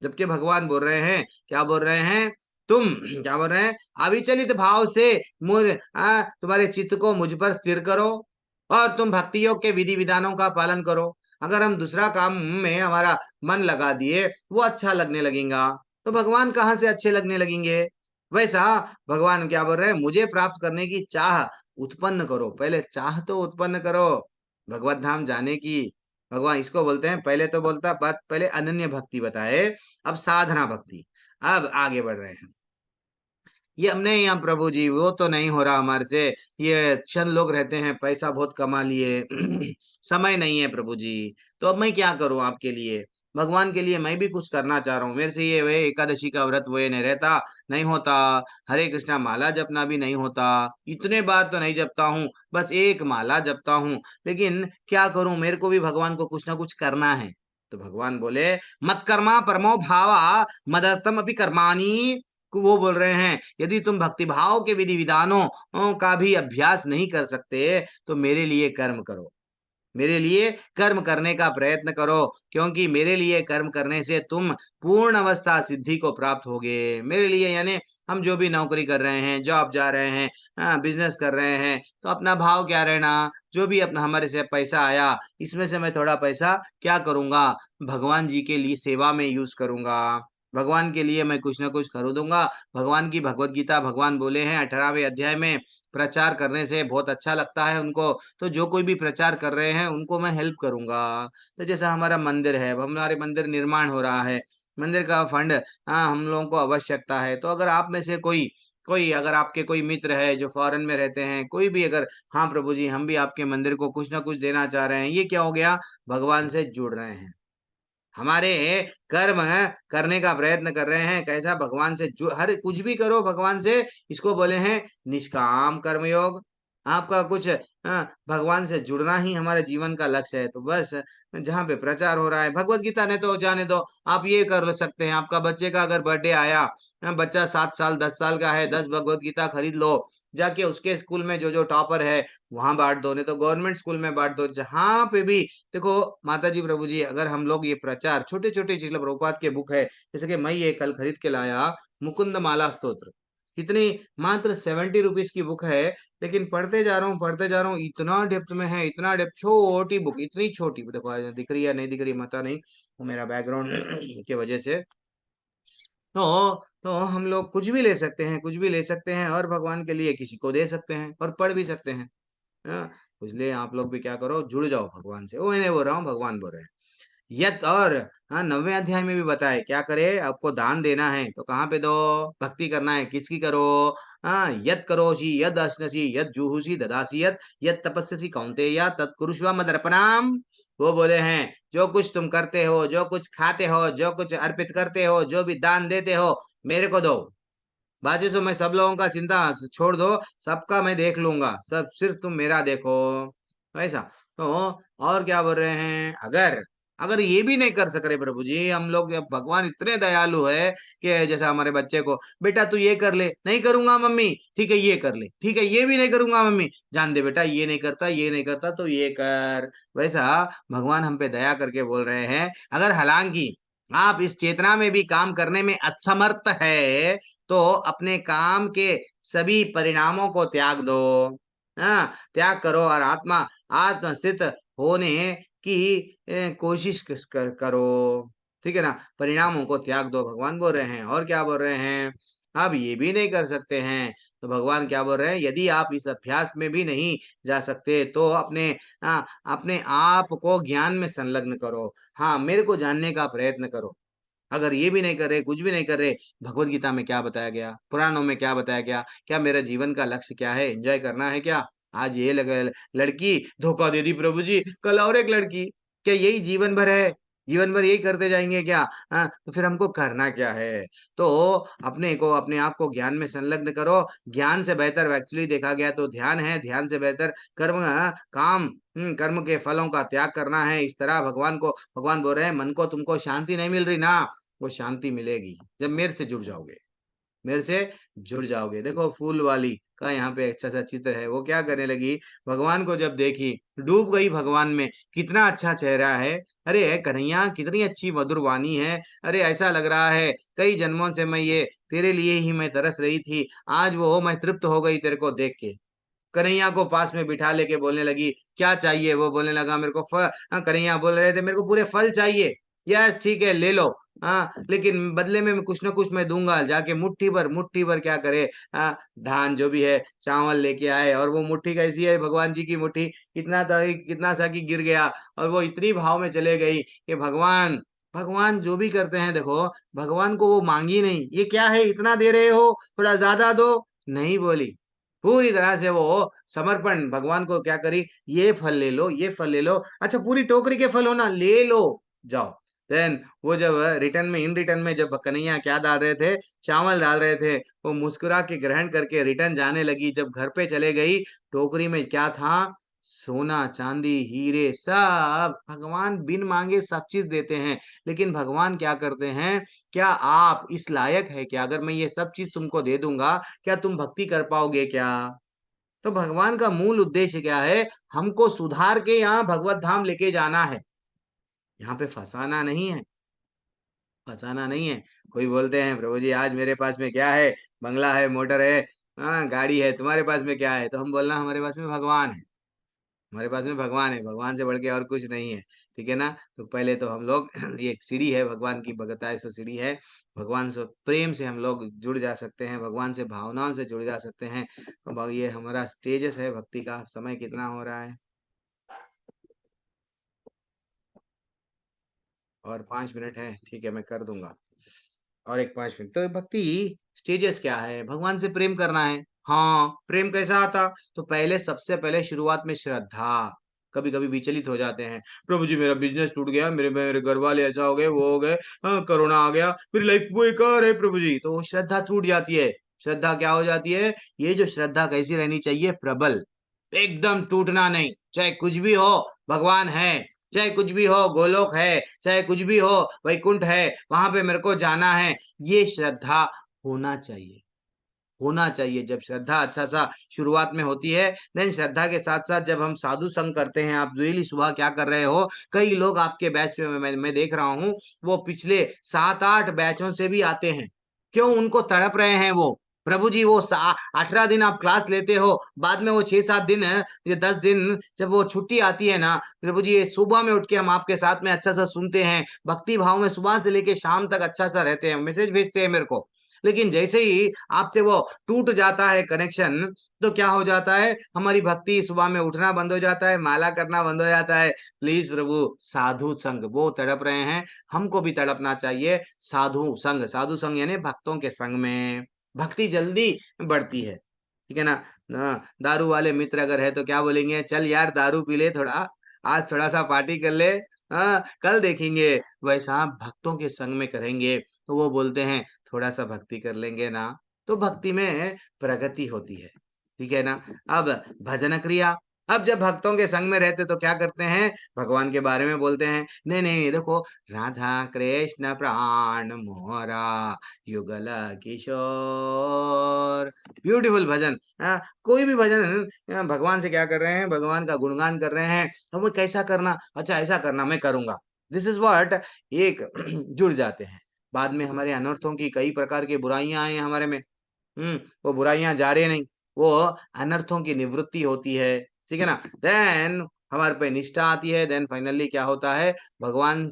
जबकि भगवान बोल रहे हैं, क्या बोल रहे हैं, तुम क्या बोल रहे हैं, अविचलित भाव से तुम्हारे चित्त को मुझ पर स्थिर करो, और तुम भक्ति योग के विधि विधानों का पालन करो। अगर हम दूसरा काम में हमारा मन लगा दिए, वो अच्छा लगने लगेगा, तो भगवान कहाँ से अच्छे लगने लगेंगे। वैसा भगवान क्या बोल रहे हैं, मुझे प्राप्त करने की चाह उत्पन्न करो, पहले चाह तो उत्पन्न करो भगवत धाम जाने की। भगवान इसको बोलते हैं, पहले तो बोलता बात, पहले अनन्य भक्ति बताए, अब साधना भक्ति, अब आगे बढ़ रहे हैं। ये हमने यहाँ प्रभु जी वो तो नहीं हो रहा हमारे से, ये क्षण लोग रहते हैं, पैसा बहुत कमा लिए समय नहीं है प्रभु जी, तो अब मैं क्या करूं आपके लिए, भगवान के लिए मैं भी कुछ करना चाह रहा हूँ। मेरे से ये वे एकादशी का व्रत वो नहीं रहता, नहीं होता, हरे कृष्णा माला जपना भी नहीं होता, इतने बार तो नहीं जपता हूँ, बस एक माला जपता हूँ, लेकिन क्या करूं, मेरे को भी भगवान को कुछ ना कुछ करना है। तो भगवान बोले मत कर्मा परमो भावा मदर्थम अपि कर्माणी। वो बोल रहे हैं यदि तुम भक्ति भाव के विधि विधानों का भी अभ्यास नहीं कर सकते, तो मेरे लिए कर्म करो, मेरे लिए कर्म करने का प्रयत्न करो, क्योंकि मेरे लिए कर्म करने से तुम पूर्ण अवस्था सिद्धि को प्राप्त होगे। मेरे लिए यानी हम जो भी नौकरी कर रहे हैं, जॉब जा रहे हैं, बिजनेस कर रहे हैं, तो अपना भाव क्या रहना, जो भी अपना हमारे से पैसा आया, इसमें से मैं थोड़ा पैसा क्या करूंगा, भगवान जी के लिए सेवा में यूज करूंगा। भगवान के लिए मैं कुछ ना कुछ खरीदूंगा। भगवान की भगवत गीता भगवान बोले हैं 18वें अध्याय में, प्रचार करने से बहुत अच्छा लगता है उनको, तो जो कोई भी प्रचार कर रहे हैं उनको मैं हेल्प करूंगा। तो जैसा हमारा मंदिर है, अब हमारे मंदिर निर्माण हो रहा है, मंदिर का फंड हम लोगों को आवश्यकता है, तो अगर आप में से कोई कोई अगर आपके कोई मित्र है जो फॉरेन में रहते हैं, कोई भी अगर, हाँ प्रभु जी हम भी आपके मंदिर को कुछ ना कुछ देना चाह रहे हैं, ये क्या हो गया, भगवान से जुड़ रहे हैं, हमारे कर्म करने का प्रयत्न कर रहे हैं, कैसा भगवान से हर कुछ भी करो भगवान से, इसको बोले हैं निष्काम कर्मयोग। आपका कुछ भगवान से जुड़ना ही हमारे जीवन का लक्ष्य है, तो बस जहाँ पे प्रचार हो रहा है भगवत गीता ने तो जाने दो, आप ये कर सकते हैं, आपका बच्चे का अगर बर्थडे आया, बच्चा 7 साल 10 साल का है, 10 भगवत गीता खरीद लो, जाके उसके स्कूल में जो जो टॉपर है वहां बांट दो, नहीं तो गवर्नमेंट स्कूल में बांट दो, जहां पे भी। देखो माता जी प्रभु जी, अगर हम लोग ये प्रचार छोटे छोटे श्रील प्रभुपाद के बुक है, जैसे कि मैं ये कल खरीद के लाया मुकुंद माला स्तोत्र, कितनी, मात्र 70 रुपीज की बुक है, लेकिन पढ़ते जा रहा हूँ, इतना डेप्थ में है, इतना डेप्थ, छोटी बुक, इतनी छोटी, देखो दिख रही है नहीं दिख रही पता नहीं, वो मेरा बैकग्राउंड की वजह से। तो हम लोग कुछ भी ले सकते हैं, कुछ भी ले सकते हैं, और भगवान के लिए किसी को दे सकते हैं और पढ़ भी सकते हैं। हाँ, इसलिए आप लोग भी क्या करो, जुड़ जाओ भगवान से, वो नहीं बोल रहा हूँ, भगवान बोल रहे हैं। यत और, हाँ 9वें अध्याय में भी बताए क्या करे, आपको दान देना है तो कहाँ पे दो, भक्ति करना है किसकी करो, हाँ यत करोषि यद अश्नसि यद जुहुषि ददासि यत यत तपस्यसि कौन्तेय तत्कुरुष्व मदर्पणाम। वो बोले हैं जो कुछ तुम करते हो, जो कुछ खाते हो, जो कुछ अर्पित करते हो, जो भी दान देते हो, मेरे को दो, बाकी सो मैं सब लोगों का चिंता छोड़ दो, सबका मैं देख लूंगा, सब सिर्फ तुम मेरा देखो, ऐसा। तो और क्या बोल रहे हैं, अगर अगर ये भी नहीं कर सक रहे प्रभु जी हम लोग, अब भगवान इतने दयालु है कि जैसा हमारे बच्चे को, बेटा तू ये कर ले, नहीं करूंगा मम्मी, ठीक है ये कर ले, ठीक है ये भी नहीं करूंगा मम्मी, जान दे बेटा ये नहीं करता, ये नहीं करता तो ये कर, वैसा भगवान हम पे दया करके बोल रहे हैं, अगर हालांकि आप इस चेतना में भी काम करने में असमर्थ है, तो अपने काम के सभी परिणामों को त्याग दो, हाँ त्याग करो, और आत्मा आत्मस्थित होने की कोशिश करो, ठीक है ना, परिणामों को त्याग दो, भगवान बोल रहे हैं। और क्या बोल रहे हैं, आप ये भी नहीं कर सकते हैं, तो भगवान क्या बोल रहे हैं, यदि आप इस अभ्यास में भी नहीं जा सकते तो अपने आप को ज्ञान में संलग्न करो, हाँ मेरे को जानने का प्रयत्न करो। अगर ये भी नहीं कर रहे, कुछ भी नहीं कर रहे, भगवत गीता में क्या बताया गया, पुराणों में क्या बताया गया, क्या मेरा जीवन का लक्ष्य क्या है, एंजॉय करना है क्या, आज ये लड़की धोखा दे दी प्रभु जी, कल और एक लड़की, क्या यही जीवन भर है, जीवन भर यही करते जाएंगे क्या, हाँ तो फिर हमको करना क्या है, तो अपने आप को ज्ञान में संलग्न करो, ज्ञान से बेहतर एक्चुअली देखा गया तो ध्यान है, ध्यान से बेहतर कर्म, काम, कर्म के फलों का त्याग करना है, इस तरह भगवान बोल रहे हैं, मन को तुमको शांति नहीं मिल रही ना, वो शांति मिलेगी जब मेरे से जुड़ जाओगे, मेरे से जुड़ जाओगे। देखो फूल वाली का यहाँ पे अच्छा सा चित्र है, वो क्या करने लगी, भगवान को जब देखी डूब गई भगवान में, कितना अच्छा चेहरा है, अरे कन्हैया कितनी अच्छी मधुर वाणी है, अरे ऐसा लग रहा है कई जन्मों से मैं ये तेरे लिए ही मैं तरस रही थी, आज वो मैं तृप्त हो गई तेरे को देख के। कन्हैया को पास में बिठा लेके बोलने लगी क्या चाहिए, वो बोलने लगा मेरे को फल, कन्हैया बोल रहे थे मेरे को पूरे फल चाहिए, यस ठीक है ले लो, हाँ लेकिन बदले में मैं कुछ ना कुछ मैं दूंगा, जाके मुट्ठी भर क्या करे, धान जो भी है चावल लेके आए, और वो मुट्ठी कैसी है, भगवान जी की मुट्ठी, कितना सा कि गिर गया, और वो इतनी भाव में चले गई कि भगवान भगवान जो भी करते हैं, देखो भगवान को वो मांगी नहीं, ये क्या है इतना दे रहे हो, थोड़ा ज्यादा दो, नहीं बोली, पूरी तरह से वो समर्पण, भगवान को क्या करी, ये फल ले लो, ये फल ले लो, अच्छा पूरी टोकरी के फल हो ना, ले लो जाओ। देन वो जब रिटर्न में, इन रिटर्न में जब कन्हैया क्या डाल रहे थे, चावल डाल रहे थे, वो मुस्कुरा के ग्रहण करके रिटर्न जाने लगी, जब घर पे चले गई, टोकरी में क्या था, सोना चांदी हीरे, सब भगवान बिन मांगे सब चीज देते हैं, लेकिन भगवान क्या करते हैं, क्या आप इस लायक है क्या, अगर मैं ये सब चीज तुमको दे दूंगा क्या तुम भक्ति कर पाओगे क्या। तो भगवान का मूल उद्देश्य क्या है, हमको सुधार के यहाँ भगवत धाम लेके जाना है, यहाँ पे फंसाना नहीं है, फंसाना नहीं है। कोई बोलते हैं प्रभु जी आज मेरे पास में क्या है, बंगला है, मोटर है, हाँ गाड़ी है, तुम्हारे पास में क्या है, तो हम बोलना हमारे पास में भगवान है, हमारे पास में भगवान है, भगवान से बढ़ के और कुछ नहीं है। ठीक है ना। तो पहले तो हम लोग ये एक सीढ़ी है, भगवान की भगताए सो सीढ़ी है। भगवान से प्रेम से हम लोग जुड़ जा सकते हैं, भगवान से भावनाओं से जुड़ जा सकते हैं। तो ये हमारा स्टेजेस है भक्ति का। समय कितना हो रहा है? और 5 मिनट है, ठीक है, मैं कर दूंगा और एक 5 मिनट। तो भक्ति स्टेजेस क्या है? भगवान से प्रेम करना है। हाँ, प्रेम कैसा आता? तो पहले, सबसे पहले शुरुआत में श्रद्धा। कभी कभी विचलित हो जाते हैं, प्रभु जी मेरा बिजनेस टूट गया, मेरे मेरे घर वाले ऐसा हो गए, वो हो गए, हाँ, कोरोना आ गया, मेरी लाइफ बेकार है प्रभु जी। तो वो श्रद्धा टूट जाती है। श्रद्धा क्या हो जाती है? ये जो श्रद्धा कैसी रहनी चाहिए? प्रबल, एकदम टूटना नहीं। चाहे कुछ भी हो, भगवान है। चाहे कुछ भी हो, गोलोक है। चाहे कुछ भी हो, वैकुंठ है, वहां पे मेरे को जाना है। ये श्रद्धा होना चाहिए, होना चाहिए। जब श्रद्धा अच्छा सा शुरुआत में होती है, देन श्रद्धा के साथ साथ जब हम साधु संग करते हैं। आप डेली सुबह क्या कर रहे हो? कई लोग आपके बैच पे मैं देख रहा हूँ, वो पिछले 7-8 बैचों से भी आते हैं। क्यों? उनको तड़प रहे हैं वो। प्रभु जी, वो 18 दिन आप क्लास लेते हो, बाद में वो 6-7 दिन या 10 दिन जब वो छुट्टी आती है ना, प्रभु जी, ये सुबह में उठ के हम आपके साथ में अच्छा सा सुनते हैं, भक्ति भाव में सुबह से लेके शाम तक अच्छा सा रहते हैं, मैसेज भेजते हैं मेरे को। लेकिन जैसे ही आपसे वो टूट जाता है कनेक्शन, तो क्या हो जाता है? हमारी भक्ति, सुबह में उठना बंद हो जाता है, माला करना बंद हो जाता है। प्लीज प्रभु, साधु संग, वो तड़प रहे हैं, हमको भी तड़पना चाहिए। साधु संग, साधु संग यानी भक्तों के संग में भक्ति जल्दी बढ़ती है, ठीक है ना। दारू वाले मित्र अगर है तो क्या बोलेंगे? चल यार दारू पी ले थोड़ा, आज थोड़ा सा पार्टी कर ले, हाँ कल देखेंगे। वैसा भक्तों के संग में करेंगे तो वो बोलते हैं थोड़ा सा भक्ति कर लेंगे ना, तो भक्ति में प्रगति होती है, ठीक है ना। अब भजन क्रिया, अब जब भक्तों के संग में रहते तो क्या करते हैं? भगवान के बारे में बोलते हैं। नहीं नहीं, देखो, राधा कृष्ण प्राण मोरा युगल किशोर, ब्यूटीफुल भजन। कोई भी भजन, भगवान से क्या कर रहे हैं? भगवान का गुणगान कर रहे हैं। तो वो कैसा करना? अच्छा ऐसा करना, मैं करूंगा, दिस इज व्हाट। एक जुड़ जाते हैं। बाद में हमारे अनर्थों की कई प्रकार की बुराइयां आई हमारे में, वो बुराइयां जा रही नहीं, वो अनर्थों की निवृत्ति होती है, ठीक है ना। देन हमारे पे निष्ठा आती है। देन फाइनली क्या होता है? भगवान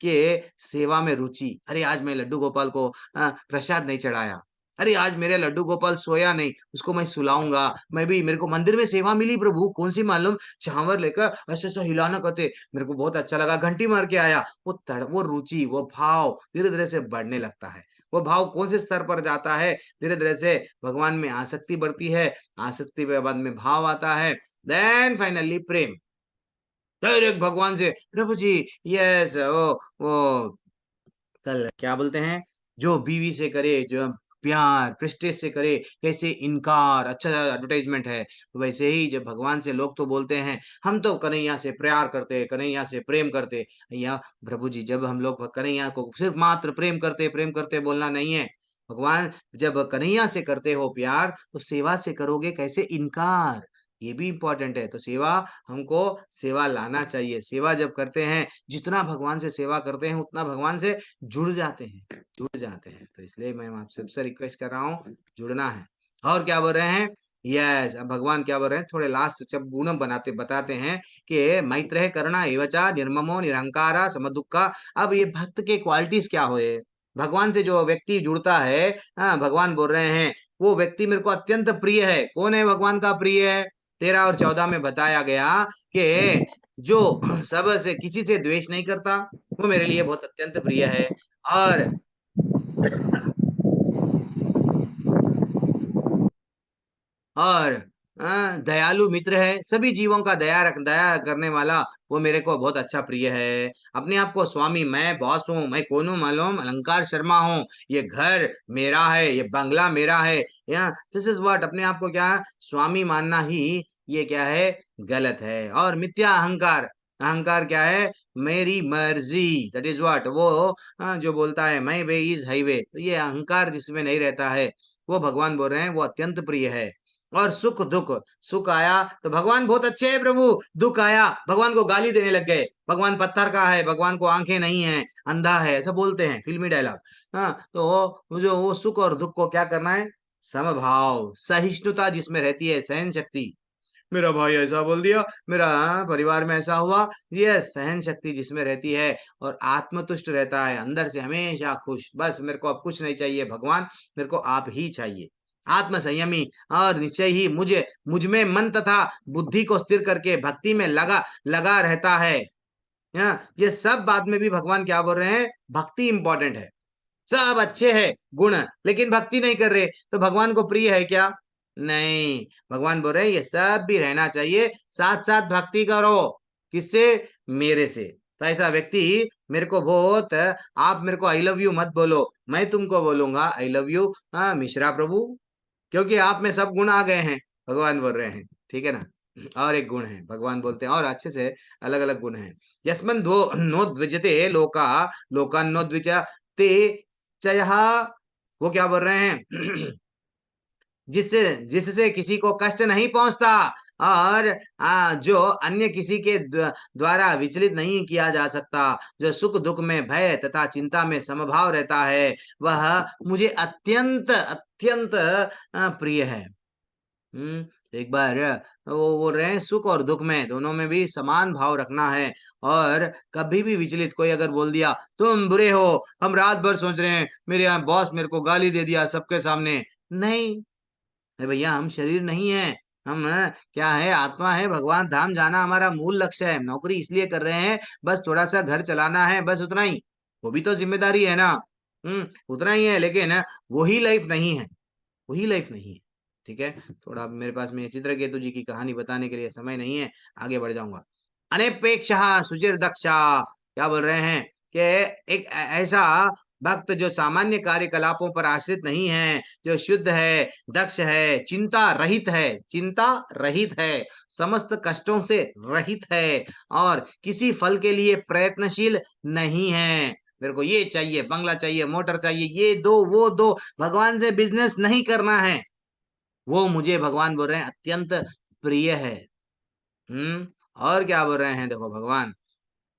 के सेवा में रुचि। अरे आज मैं लड्डू गोपाल को प्रसाद नहीं चढ़ाया, अरे आज मेरे लड्डू गोपाल सोया नहीं, उसको मैं सुलाऊंगा। मैं भी, मेरे को मंदिर में सेवा मिली प्रभु, कौन सी मालूम, चावल लेकर ऐसा ऐसा हिलाना करते, मेरे को बहुत अच्छा लगा, घंटी मार के आया। वो रुचि, वो भाव धीरे धीरे से बढ़ने लगता है। वो भाव कौन से स्तर पर जाता है? धीरे धीरे से भगवान में आसक्ति बढ़ती है, आसक्ति के बाद में भाव आता है, देन फाइनली प्रेम। डायरेक्ट भगवान से, प्रभु जी, यस, वो कल क्या बोलते हैं, जो बीवी से करे, जो प्यार प्रेस्टेज से करे, कैसे इनकार, अच्छा एडवर्टाइजमेंट है। तो वैसे ही जब भगवान से लोग तो बोलते हैं हम तो कन्हैया से प्यार करते, कन्हैया से प्रेम करते, या प्रभु जी, जब हम लोग कन्हैया को सिर्फ मात्र प्रेम करते बोलना नहीं है। भगवान, जब कन्हैया से करते हो प्यार, तो सेवा से करोगे कैसे इनकार, ये भी इंपॉर्टेंट है। तो सेवा, हमको सेवा लाना चाहिए। सेवा जब करते हैं, जितना भगवान से सेवा करते हैं उतना भगवान से जुड़ जाते हैं, जुड़ जाते हैं। तो इसलिए मैं आपसे सबसे रिक्वेस्ट कर रहा हूँ, जुड़ना है। और क्या बोल रहे हैं? यस, अब भगवान क्या बोल रहे हैं? थोड़े लास्ट जब गुणम बताते हैं कि मैत्रेय करुणा एवचा निर्ममो निरहंकारा समदुक्खा। अब ये भक्त के क्वालिटीज क्या हुए? भगवान से जो व्यक्ति जुड़ता है, हाँ, भगवान बोल रहे हैं वो व्यक्ति मेरे को अत्यंत प्रिय है। कौन है भगवान का प्रिय है? 13 और 14 में बताया गया कि जो सब से, किसी से द्वेष नहीं करता, वो मेरे लिए बहुत अत्यंत प्रिय है। और और दयालु मित्र है, सभी जीवों का दया करने वाला, वो मेरे को बहुत अच्छा प्रिय है। अपने आप को स्वामी, मैं बॉस हूँ, मैं कौन हूँ मालूम? अलंकार शर्मा हूँ, ये घर मेरा है, ये बंगला मेरा है। या दिस इज व्हाट, अपने आप को क्या स्वामी मानना ही ये क्या है? गलत है। और मिथ्या अहंकार, अहंकार क्या है? मेरी मर्जी, दैट इज व्हाट, वो जो बोलता है माई वे इज हाईवे, तो ये अहंकार जिसमें नहीं रहता है, वो भगवान बोल रहे हैं वो अत्यंत प्रिय है। और सुख दुख, सुख आया तो भगवान बहुत अच्छे हैं प्रभु, दुख आया भगवान को गाली देने लग गए, भगवान पत्थर का है, भगवान को आंखें नहीं है, अंधा है, ऐसा बोलते हैं फिल्मी डायलॉग। हाँ, तो वो सुख और दुख को क्या करना है? समभाव, सहिष्णुता जिसमें रहती है, सहन शक्ति, मेरा भाई ऐसा बोल दिया, मेरा परिवार में ऐसा हुआ। ये सहन शक्ति जिसमें रहती है और आत्मतुष्ट रहता है, अंदर से हमेशा खुश, बस मेरे को अब कुछ नहीं चाहिए भगवान, मेरे को आप ही चाहिए। आत्म संयमी और निश्चय ही मुझ में मन तथा बुद्धि को स्थिर करके भक्ति में लगा लगा रहता है। ये सब बाद में भी भगवान क्या बोल रहे हैं, भक्ति इंपॉर्टेंट है। सब अच्छे हैं गुण, लेकिन भक्ति नहीं कर रहे तो भगवान को प्रिय है क्या? नहीं। भगवान बोल रहे हैं ये सब भी रहना चाहिए, साथ साथ भक्ति करो। किससे? मेरे से। तो ऐसा व्यक्ति मेरे को बहुत, आप मेरे को आई लव यू मत बोलो, मैं तुमको बोलूंगा आई लव यू मिश्रा प्रभु, क्योंकि आप में सब गुण आ गए हैं, भगवान बोल रहे हैं। ठीक है ना? और एक गुण है, भगवान बोलते हैं और अच्छे से अलग अलग गुण है। यस्मन् दो नो द्विजते लोका लोकान नो द्विजते चयः। वो क्या बोल रहे हैं? जिससे जिससे किसी को कष्ट नहीं पहुंचता और जो अन्य किसी के द्वारा विचलित नहीं किया जा सकता, जो सुख दुख में, भय तथा चिंता में समभाव रहता है, वह मुझे अत्यंत अत्यंत प्रिय है। एक बार वो बोल रहे हैं सुख और दुख में दोनों में भी समान भाव रखना है, और कभी भी विचलित कोई अगर बोल दिया तुम बुरे हो, हम रात भर सोच रहे हैं, मेरे यहाँ बॉस मेरे को गाली दे दिया सबके सामने, नहीं। अरे भैया हम शरीर नहीं है, हम क्या है, आत्मा है, भगवान धाम जाना हमारा मूल लक्ष्य है। नौकरी इसलिए कर रहे हैं बस थोड़ा सा घर चलाना है, बस उतना ही, वो भी तो जिम्मेदारी है ना। उतना ही है, लेकिन वही लाइफ नहीं है, वही लाइफ नहीं है। ठीक है, थोड़ा मेरे पास में चित्रकेतु जी की कहानी बताने के लिए समय नहीं है, आगे बढ़ जाऊंगा। अनेपेक्ष सुचिर दक्षा क्या बोल रहे हैं कि एक ऐसा भक्त जो सामान्य कार्यकलापों पर आश्रित नहीं है, जो शुद्ध है, दक्ष है, चिंता रहित है, समस्त कष्टों से रहित है, और किसी फल के लिए प्रयत्नशील नहीं है। मेरे को ये चाहिए, बंगला चाहिए, मोटर चाहिए, ये दो वो दो, भगवान से बिजनेस नहीं करना है, वो मुझे भगवान बोल रहे हैं अत्यंत प्रिय है। और क्या बोल रहे हैं, देखो भगवान,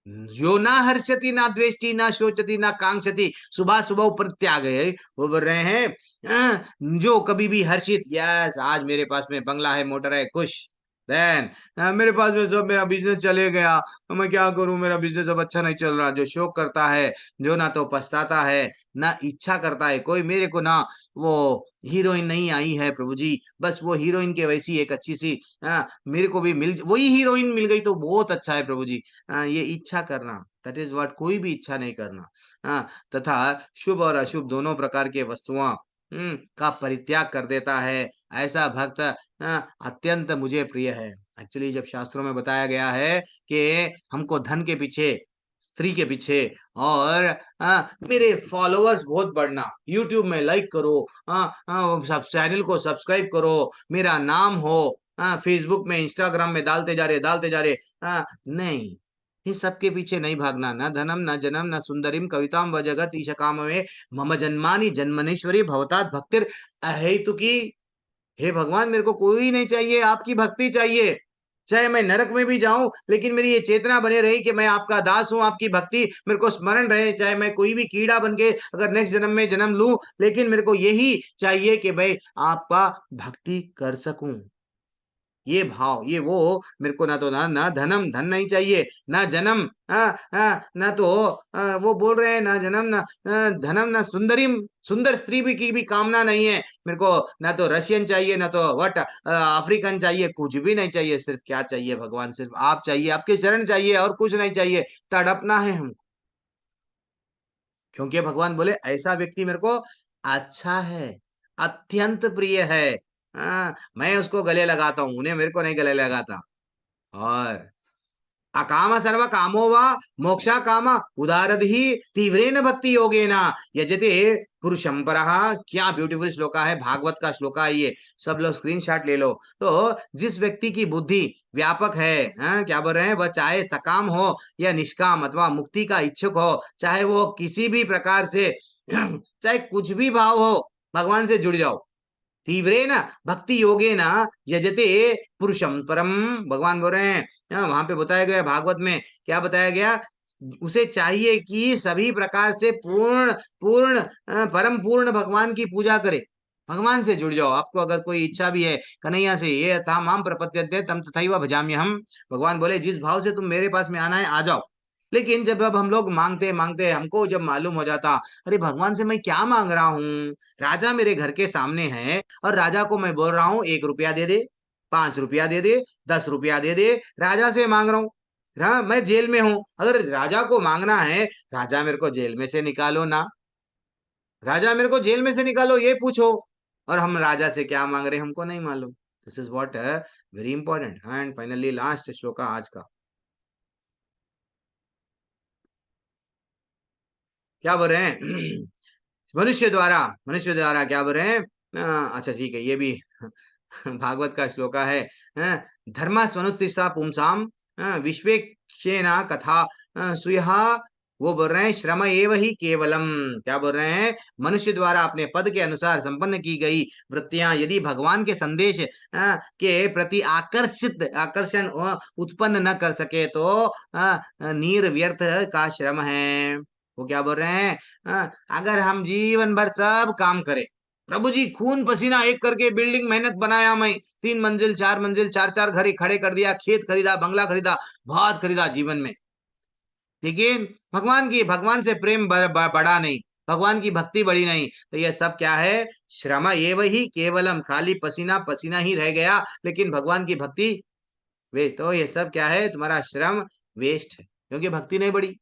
जो ना हर्षति ना द्वेष्टि ना शोचति ना कांक्षति, सुबह सुबह ऊपर त्याग है, वो बोल रहे हैं जो कभी भी हर्षित, यस आज मेरे पास में बंगला है, मोटर है, खुश। देन मेरे पास में सब, मेरा बिजनेस चले गया, तो मैं क्या करूं, मेरा बिजनेस अब अच्छा नहीं चल रहा। जो शोक करता है, जो ना तो पछताता है ना इच्छा करता है, कोई मेरे को ना वो हीरोइन नहीं आई है प्रभु जी, बस वो हीरोइन के वैसी एक अच्छी सी मेरे को भी मिल, वही हीरोइन मिल गई तो बहुत अच्छा है प्रभु जी। ये इच्छा करना, दैट इज व्हाट, कोई भी इच्छा नहीं करना, तथा शुभ और अशुभ दोनों प्रकार के वस्तुओं का परित्याग कर देता है, ऐसा भक्त अत्यंत मुझे प्रिय है। एक्चुअली जब शास्त्रों में बताया गया है कि हमको धन के पीछे, स्त्री के पीछे, और मेरे फॉलोअर्स बहुत बढ़ना, यूट्यूब में लाइक करो, सब चैनल को सब्सक्राइब करो, मेरा नाम हो, फेसबुक में इंस्टाग्राम में डालते जा रहे, नहीं, ये सबके पीछे नहीं भागना। न धनम न जनम न सुंदरिम कविताम व जगत ईश काम में मम जन्मानि जन्मनेश्वरी भवतात भक्तिर अहेतुकी। हे भगवान मेरे को कोई नहीं चाहिए, आपकी भक्ति चाहिए। चाहे मैं नरक में भी जाऊं, लेकिन मेरी ये चेतना बने रही कि मैं आपका दास हूं, आपकी भक्ति मेरे को स्मरण रहे। चाहे मैं कोई भी कीड़ा बन के अगर नेक्स्ट जन्म में जन्म लूं, लेकिन मेरे को यही चाहिए कि भाई आपका भक्ति कर सकूं। ये भाव, ये वो, मेरे को ना तो ना धनम, धन नहीं चाहिए, ना जन्म, ना तो वो बोल रहे हैं ना जन्म ना धनम, ना सुंदरिम, सुंदर स्त्री भी की भी कामना नहीं है मेरे को, ना तो रशियन चाहिए, ना तो वट अफ्रीकन चाहिए, कुछ भी नहीं चाहिए। सिर्फ क्या चाहिए भगवान, सिर्फ आप चाहिए, आपके चरण चाहिए, और कुछ नहीं चाहिए। तड़पना है हमको, क्योंकि भगवान बोले ऐसा व्यक्ति मेरे को अच्छा है, अत्यंत प्रिय है। मैं उसको गले लगाता हूँ, उन्हें मेरे को नहीं गले लगाता। और अकाम सर्व कामो वा मोक्षा काम उदारधि तीव्रेन भक्ति योगेना यजते पुरुषं परः। क्या ब्यूटीफुल श्लोका है, भागवत का श्लोका है ये, सब लोग स्क्रीनशॉट ले लो। तो जिस व्यक्ति की बुद्धि व्यापक है, क्या बोल रहे हैं, वह चाहे सकाम हो या निष्काम अथवा मुक्ति का इच्छुक हो, चाहे वो किसी भी प्रकार से चाहे कुछ भी भाव हो, भगवान से जुड़ जाओ। तीव्रेन भक्ति योगेन यजते पुरुषम परम, भगवान बोल रहे हैं। वहां पे बताया गया भागवत में, क्या बताया गया, उसे चाहिए कि सभी प्रकार से पूर्ण पूर्ण परम पूर्ण भगवान की पूजा करे। भगवान से जुड़ जाओ। आपको अगर कोई इच्छा भी है कन्हैया से, ये था माम प्रपद्यते तम तथैव भजाम्यहम, भगवान बोले जिस भाव से तुम मेरे पास में आना है आ जाओ। लेकिन जब अब हम लोग मांगते मांगते हमको जब मालूम हो जाता, अरे भगवान से मैं क्या मांग रहा हूँ, राजा मेरे घर के सामने है और राजा को मैं बोल रहा हूँ 1 रुपया दे दे, 5 रुपया दे दे, 10 रुपया दे दे, राजा से मांग रहा हूँ। हाँ, मैं जेल में हूँ, अगर राजा को मांगना है राजा मेरे को जेल में से निकालो ना, राजा मेरे को जेल में से निकालो ये पूछो। और हम राजा से क्या मांग रहे हैं हमको नहीं मालूम। This is what very important. And finally last श्लोक आज का क्या बोल रहे हैं मनुष्य द्वारा क्या बोल रहे हैं। अच्छा ठीक है, ये भी भागवत का श्लोक है। धर्मा स्वनुतिष्ठा पुंसाम विश्वेक्षेना कथा सुयहा, वो बोल रहे हैं श्रम एव ही केवलम। क्या बोल रहे हैं, मनुष्य द्वारा अपने पद के अनुसार संपन्न की गई वृत्तियां यदि भगवान के संदेश के प्रति आकर्षण उत्पन्न न कर सके तो निर्व्यर्थ का श्रम है। वो क्या बोल रहे हैं, अगर हम जीवन भर सब काम करें, प्रभु जी खून पसीना एक करके बिल्डिंग मेहनत बनाया, मैं 3 मंजिल 4 मंजिल 4 घर खड़े कर दिया, खेत खरीदा, बंगला खरीदा, बहुत खरीदा जीवन में, लेकिन भगवान से प्रेम बढ़ा नहीं, भगवान की भक्ति बढ़ी नहीं, तो यह सब क्या है, श्रम एव ही केवलम, खाली पसीना पसीना ही रह गया, लेकिन भगवान की भक्ति वेस्ट। तो ये सब क्या है, तुम्हारा श्रम वेस्ट है, क्योंकि भक्ति नहीं बढ़ी।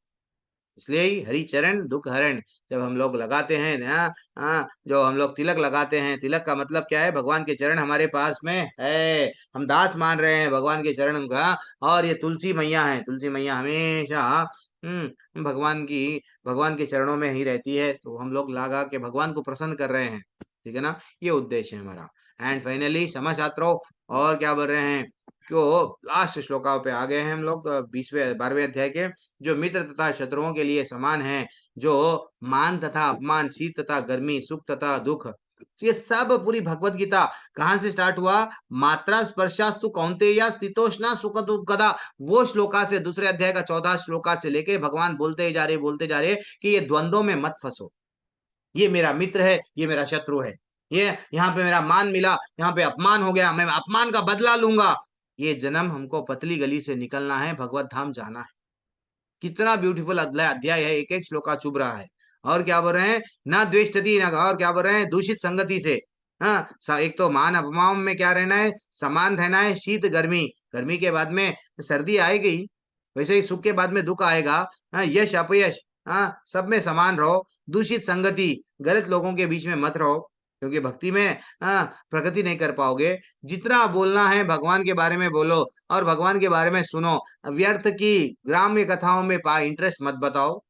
इसलिए ही हरि चरण दुख हरण जब हम लोग लगाते हैं ना, जो हम लोग तिलक लगाते हैं, तिलक का मतलब क्या है, भगवान के चरण हमारे पास में है, हम दास मान रहे हैं भगवान के चरण का। और ये तुलसी मैया है, तुलसी मैया हमेशा भगवान के चरणों में ही रहती है, तो हम लोग लगा के भगवान को प्रसन्न कर रहे हैं, ठीक है ना, ये उद्देश्य है हमारा। एंड फाइनली समझ छात्रों, और क्या बोल रहे हैं, क्यों लास्ट श्लोकाओं पे आ गए हैं हम लोग 12वें अध्याय के, जो मित्र तथा शत्रुओं के लिए समान है, जो मान तथा अपमान, शीत तथा गर्मी, सुख तथा दुख, ये सब पूरी भगवत गीता कहाँ से स्टार्ट हुआ, मात्रा स्पर्शास्तु कौन्तेय शीतोष्णा सुख दुखदा, वो श्लोका से, दूसरे अध्याय का 14 श्लोका से लेके भगवान बोलते जा रहे कि ये द्वंद्वों में मत फंसो, ये मेरा मित्र है, ये मेरा शत्रु है, ये यहाँ पे मेरा मान मिला, यहाँ पे अपमान हो गया, मैं अपमान का बदला लूंगा। ये जन्म हमको पतली गली से निकलना है, भगवत धाम जाना है। कितना ब्यूटीफुल अध्याय है, एक एक श्लोका चुभ रहा है। और क्या बोल रहे हैं, ना द्वेष्टति ना, और क्या बोल रहे हैं, दूषित संगति से, हाँ, एक तो मान अपमान में क्या रहना है, समान रहना है, शीत गर्मी, गर्मी के बाद में सर्दी आएगी, वैसे ही सुख के बाद में दुख आएगा, यश अपयश, सब में समान रहो, दूषित संगति, गलत लोगों के बीच में मत रहो, क्योंकि भक्ति में प्रगति नहीं कर पाओगे। जितना बोलना है भगवान के बारे में बोलो और भगवान के बारे में सुनो, व्यर्थ की ग्राम्य कथाओं में इंटरेस्ट मत बताओ,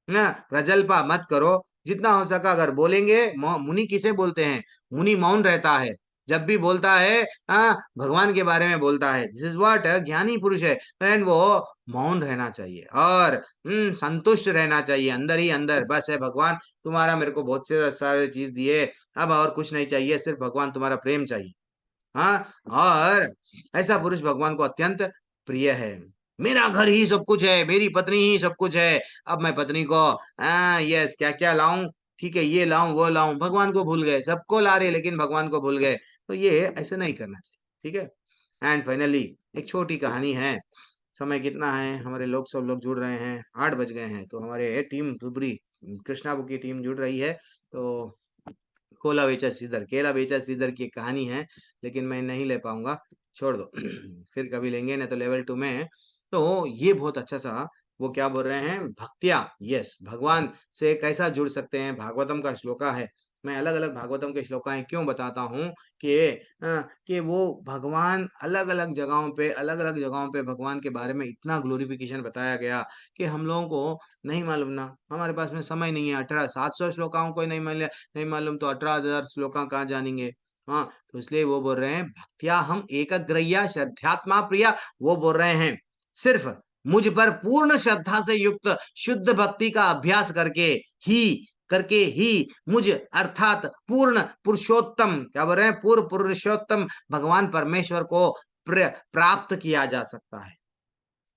ना प्रजल्पा मत करो। जितना हो सका अगर बोलेंगे, मुनि किसे बोलते हैं, मुनि मौन रहता है, जब भी बोलता है भगवान के बारे में बोलता है, दिस इज व्हाट ज्ञानी पुरुष है, एंड वो मौन रहना चाहिए और संतुष्ट रहना चाहिए, अंदर ही अंदर बस है भगवान तुम्हारा मेरे को बहुत से सारे चीज दिए, अब और कुछ नहीं चाहिए, सिर्फ भगवान तुम्हारा प्रेम चाहिए। हाँ, और ऐसा पुरुष भगवान को अत्यंत प्रिय है। मेरा घर ही सब कुछ है, मेरी पत्नी ही सब कुछ है, अब मैं पत्नी को यस क्या क्या लाऊं, ठीक है, ये लाऊं वो लाऊं, भगवान को भूल गए, सबको ला रहे लेकिन भगवान को भूल गए, तो ये ऐसे नहीं करना चाहिए, ठीक है। एंड फाइनली एक छोटी कहानी है, समय कितना है, हमारे लोग सब लोग जुड़ रहे हैं, 8 बज गए हैं, तो हमारे टीम धुबरी कृष्णा बुक की टीम जुड़ रही है, तो केला बेचा सीधर की कहानी है, लेकिन मैं नहीं ले पाऊंगा, छोड़ दो फिर कभी लेंगे, नहीं तो लेवल 2 में। तो ये बहुत अच्छा सा, वो क्या बोल रहे हैं, भक्तिया, यस, भगवान से कैसा जुड़ सकते हैं, भागवतम का श्लोका है। मैं अलग अलग भागवतम के श्लोकाएं क्यों बताता हूँ कि वो भगवान अलग अलग जगहों पे भगवान के बारे में इतना ग्लोरिफिकेशन बताया गया कि हम लोगों को नहीं मालूम ना, हमारे पास में समय नहीं है, 700 श्लोकाओं को नहीं मालूम, तो 18,000 श्लोका कहाँ जानेंगे। हाँ, तो इसलिए वो बोल रहे हैं भक्तिया हम एकग्रह्या श्रद्धात्मा प्रिया, वो बोल रहे हैं सिर्फ मुझ पर पूर्ण श्रद्धा से युक्त शुद्ध भक्ति का अभ्यास करके ही मुझ अर्थात पूर्ण पुरुषोत्तम, क्या बोल रहे हैं, पूर्ण पुरुषोत्तम भगवान परमेश्वर को प्राप्त किया जा सकता है।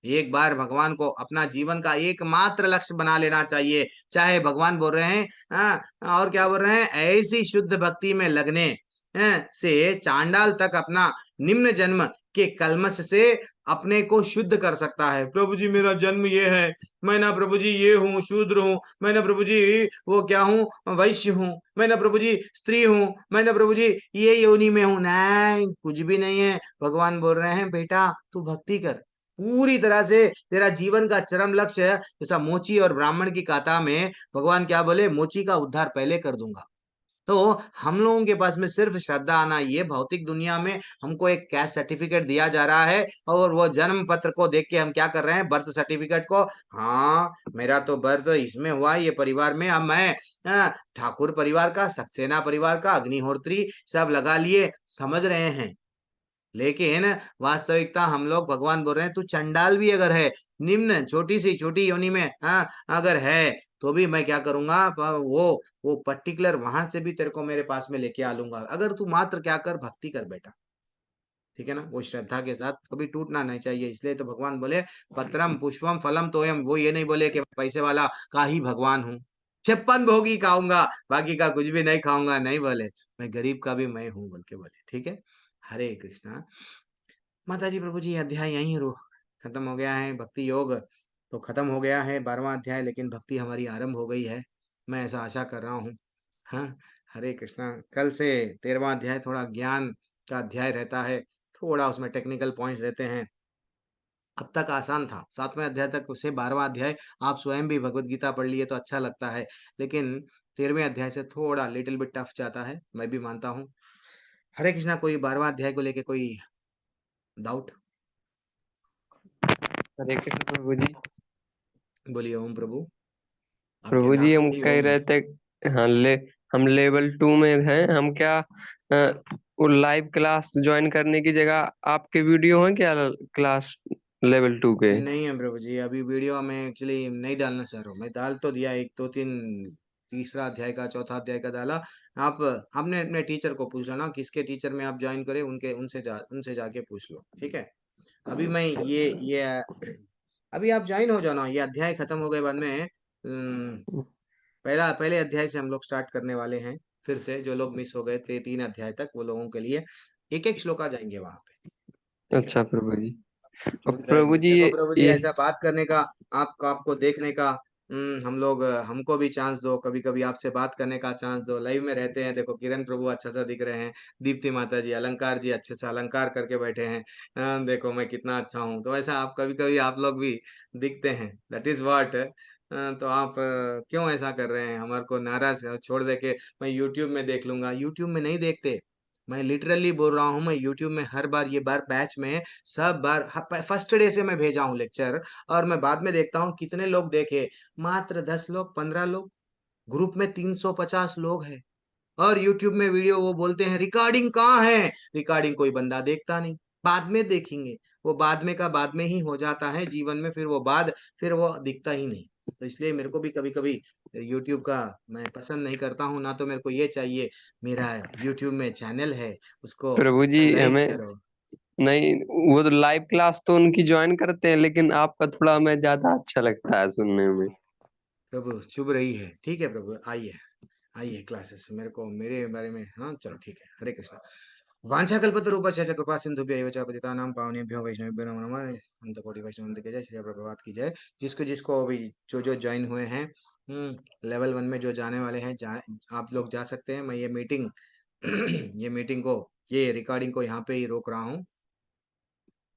एक बार भगवान को अपना जीवन का एकमात्र लक्ष्य बना लेना चाहिए। चाहे भगवान बोल रहे हैं, हाँ, और क्या बोल रहे हैं, ऐसी शुद्ध भक्ति में लगने से चांडाल तक अपना निम्न जन्म के कलमश से अपने को शुद्ध कर सकता है। प्रभु जी मेरा जन्म ये है, मैं ना प्रभु जी ये हूँ, शूद्र हूँ, मैं ना प्रभु जी वो क्या हूँ, वैश्य हूँ, मैं ना प्रभु जी स्त्री हूँ, मैं ना प्रभु जी ये योनि में हूँ। नहीं, कुछ भी नहीं है। भगवान बोल रहे हैं बेटा तू भक्ति कर पूरी तरह से, तेरा जीवन का चरम लक्ष्य है। जैसा मोची और ब्राह्मण की कथा में भगवान क्या बोले, मोची का उद्धार पहले कर दूंगा। तो हम लोगों के पास में सिर्फ श्रद्धा आना, ये भौतिक दुनिया में हमको एक कैस्ट सर्टिफिकेट दिया जा रहा है, और वो जन्म पत्र को देख के हम क्या कर रहे हैं, बर्थ सर्टिफिकेट को, हाँ मेरा तो बर्थ इसमें हुआ, ये परिवार में, अब मैं ठाकुर परिवार का, सक्सेना परिवार का, अग्निहोत्री सब लगा लिए, समझ रहे हैं। लेकिन वास्तविकता हम लोग, भगवान बोल रहे हैं तू चंडाल भी अगर है, निम्न छोटी सी छोटी योनि में अगर है, तो भी मैं क्या करूंगा, वो पर्टिकुलर वहां से भी तेरे को मेरे पास में लेके आ लूंगा। अगर तू मात्र क्या कर, भक्ति कर बेटा, ठीक है ना, वो श्रद्धा के साथ कभी टूटना नहीं चाहिए। इसलिए तो भगवान बोले पत्रम पुष्पम फलम तोयम, वो ये नहीं बोले कि पैसे वाला का ही भगवान हूँ, 56 भोगी खाऊंगा, बाकी का कुछ भी नहीं खाऊंगा, नहीं बोले, मैं गरीब का भी मैं हूँ बोल के बोले। ठीक है, हरे कृष्णा। माता जी प्रभु जी, अध्याय यहीं खत्म हो गया है। भक्ति योग तो खत्म हो गया है, 12वां अध्याय, लेकिन भक्ति हमारी आरंभ हो गई है, मैं ऐसा आशा कर रहा हूँ। हाँ, हरे कृष्णा। कल से 13वां अध्याय थोड़ा ज्ञान का अध्याय रहता है, थोड़ा उसमें टेक्निकल पॉइंट्स रहते हैं। अब तक आसान था, 7वें अध्याय तक से 12वां अध्याय आप स्वयं भी भगवत गीता पढ़ लिए तो अच्छा लगता है, लेकिन 13वें अध्याय से थोड़ा लिटिल बिट टफ जाता है, मैं भी मानता हूँ। हरे कृष्णा। कोई 12वां अध्याय को लेके कोई डाउट? हरे कृष्ण प्रभु जी। बोलिए ओम प्रभु। आपके प्रभु जी नाम हम ही कह ओम है। रहे थे, हाँ हम लेवल 2 में हैं, हम क्या वो लाइव क्लास ज्वाइन करने की जगह आपके वीडियो हैं क्या क्लास लेवल 2 के? नहीं है प्रभु जी, अभी वीडियो में एक्चुअली नहीं डालना चाह रहा हूँ। मैं डाल तो दिया, एक दो तीन, तीसरा अध्याय का, चौथा अध्याय का डाला। आप आपने अपने टीचर को पूछ लो ना, किसके टीचर में आप ज्वाइन करें, उनसे जाके पूछ लो, ठीक है। अभी मैं ये अभी आप ज्वाइन हो जाओ ना, ये अध्याय खत्म हो गए बाद में पहले अध्याय से हम लोग स्टार्ट करने वाले हैं। फिर से जो लोग मिस हो गए थे 3 अध्याय तक, वो लोगों के लिए एक एक श्लोक आ जाएंगे वहां पे, ठीक है। अच्छा प्रभु जी। और छूट प्रभु जाएंगे। जी देखो प्रभु जी, ये ऐसा बात करने का, आपको देखने का, हम लोग, हमको भी चांस दो, कभी कभी आपसे बात करने का चांस दो। लाइव में रहते हैं, देखो किरण प्रभु अच्छा सा दिख रहे हैं, दीप्ति माता जी, अलंकार जी अच्छे से अलंकार करके बैठे हैं, देखो मैं कितना अच्छा हूँ। तो ऐसा आप कभी कभी आप लोग भी दिखते हैं, दैट इज व्हाट। तो आप क्यों ऐसा कर रहे हैं, हमारे को नाराज छोड़ दे के मैं यूट्यूब में देख लूंगा? यूट्यूब में नहीं देखते, मैं लिटरली बोल रहा हूँ। मैं यूट्यूब में हर बार, ये बार बैच में सब बार फर्स्ट डे से मैं भेजा हूँ लेक्चर, और मैं बाद में देखता हूँ कितने लोग देखे, मात्र 10 लोग, 15 लोग। ग्रुप में 350 लोग हैं, और यूट्यूब में वीडियो वो बोलते हैं रिकॉर्डिंग कहाँ है, रिकॉर्डिंग कोई बंदा देखता नहीं, बाद में देखेंगे। वो बाद में का बाद में ही हो जाता है जीवन में, फिर वो दिखता ही नहीं। तो इसलिए मेरे को भी कभी कभी यूट्यूब का मैं पसंद नहीं करता हूँ ना। तो मेरे को ये चाहिए, मेरा यूट्यूब में चैनल है, उसको प्रभु जी लाइक हमें करो। नहीं, वो तो लाइव क्लास तो उनकी ज्वाइन करते हैं, लेकिन आपका थोड़ा हमें ज्यादा अच्छा लगता है सुनने में। प्रभु शुभ रही है, ठीक है प्रभु, आइए आइए क्लासेस, मेरे को मेरे बारे में, हाँ चलो ठीक है। हरे कृष्णा। वाञ्छाकल्पतरूपस्य च कृपा सिन्धुभ्य एव च पतितानां पावनेभ्यो वैष्णवेभ्यो नमो नमः। अनंत कोटि वैष्णव की जय, श्री प्रभुपाद की जय। जिसको जिसको अभी जो ज्वाइन हुए हैं, लेवल 1 में जो जाने वाले हैं, आप लोग जा सकते हैं। मैं ये मीटिंग ये मीटिंग को, ये रिकॉर्डिंग को यहाँ पे ही रोक रहा हूँ।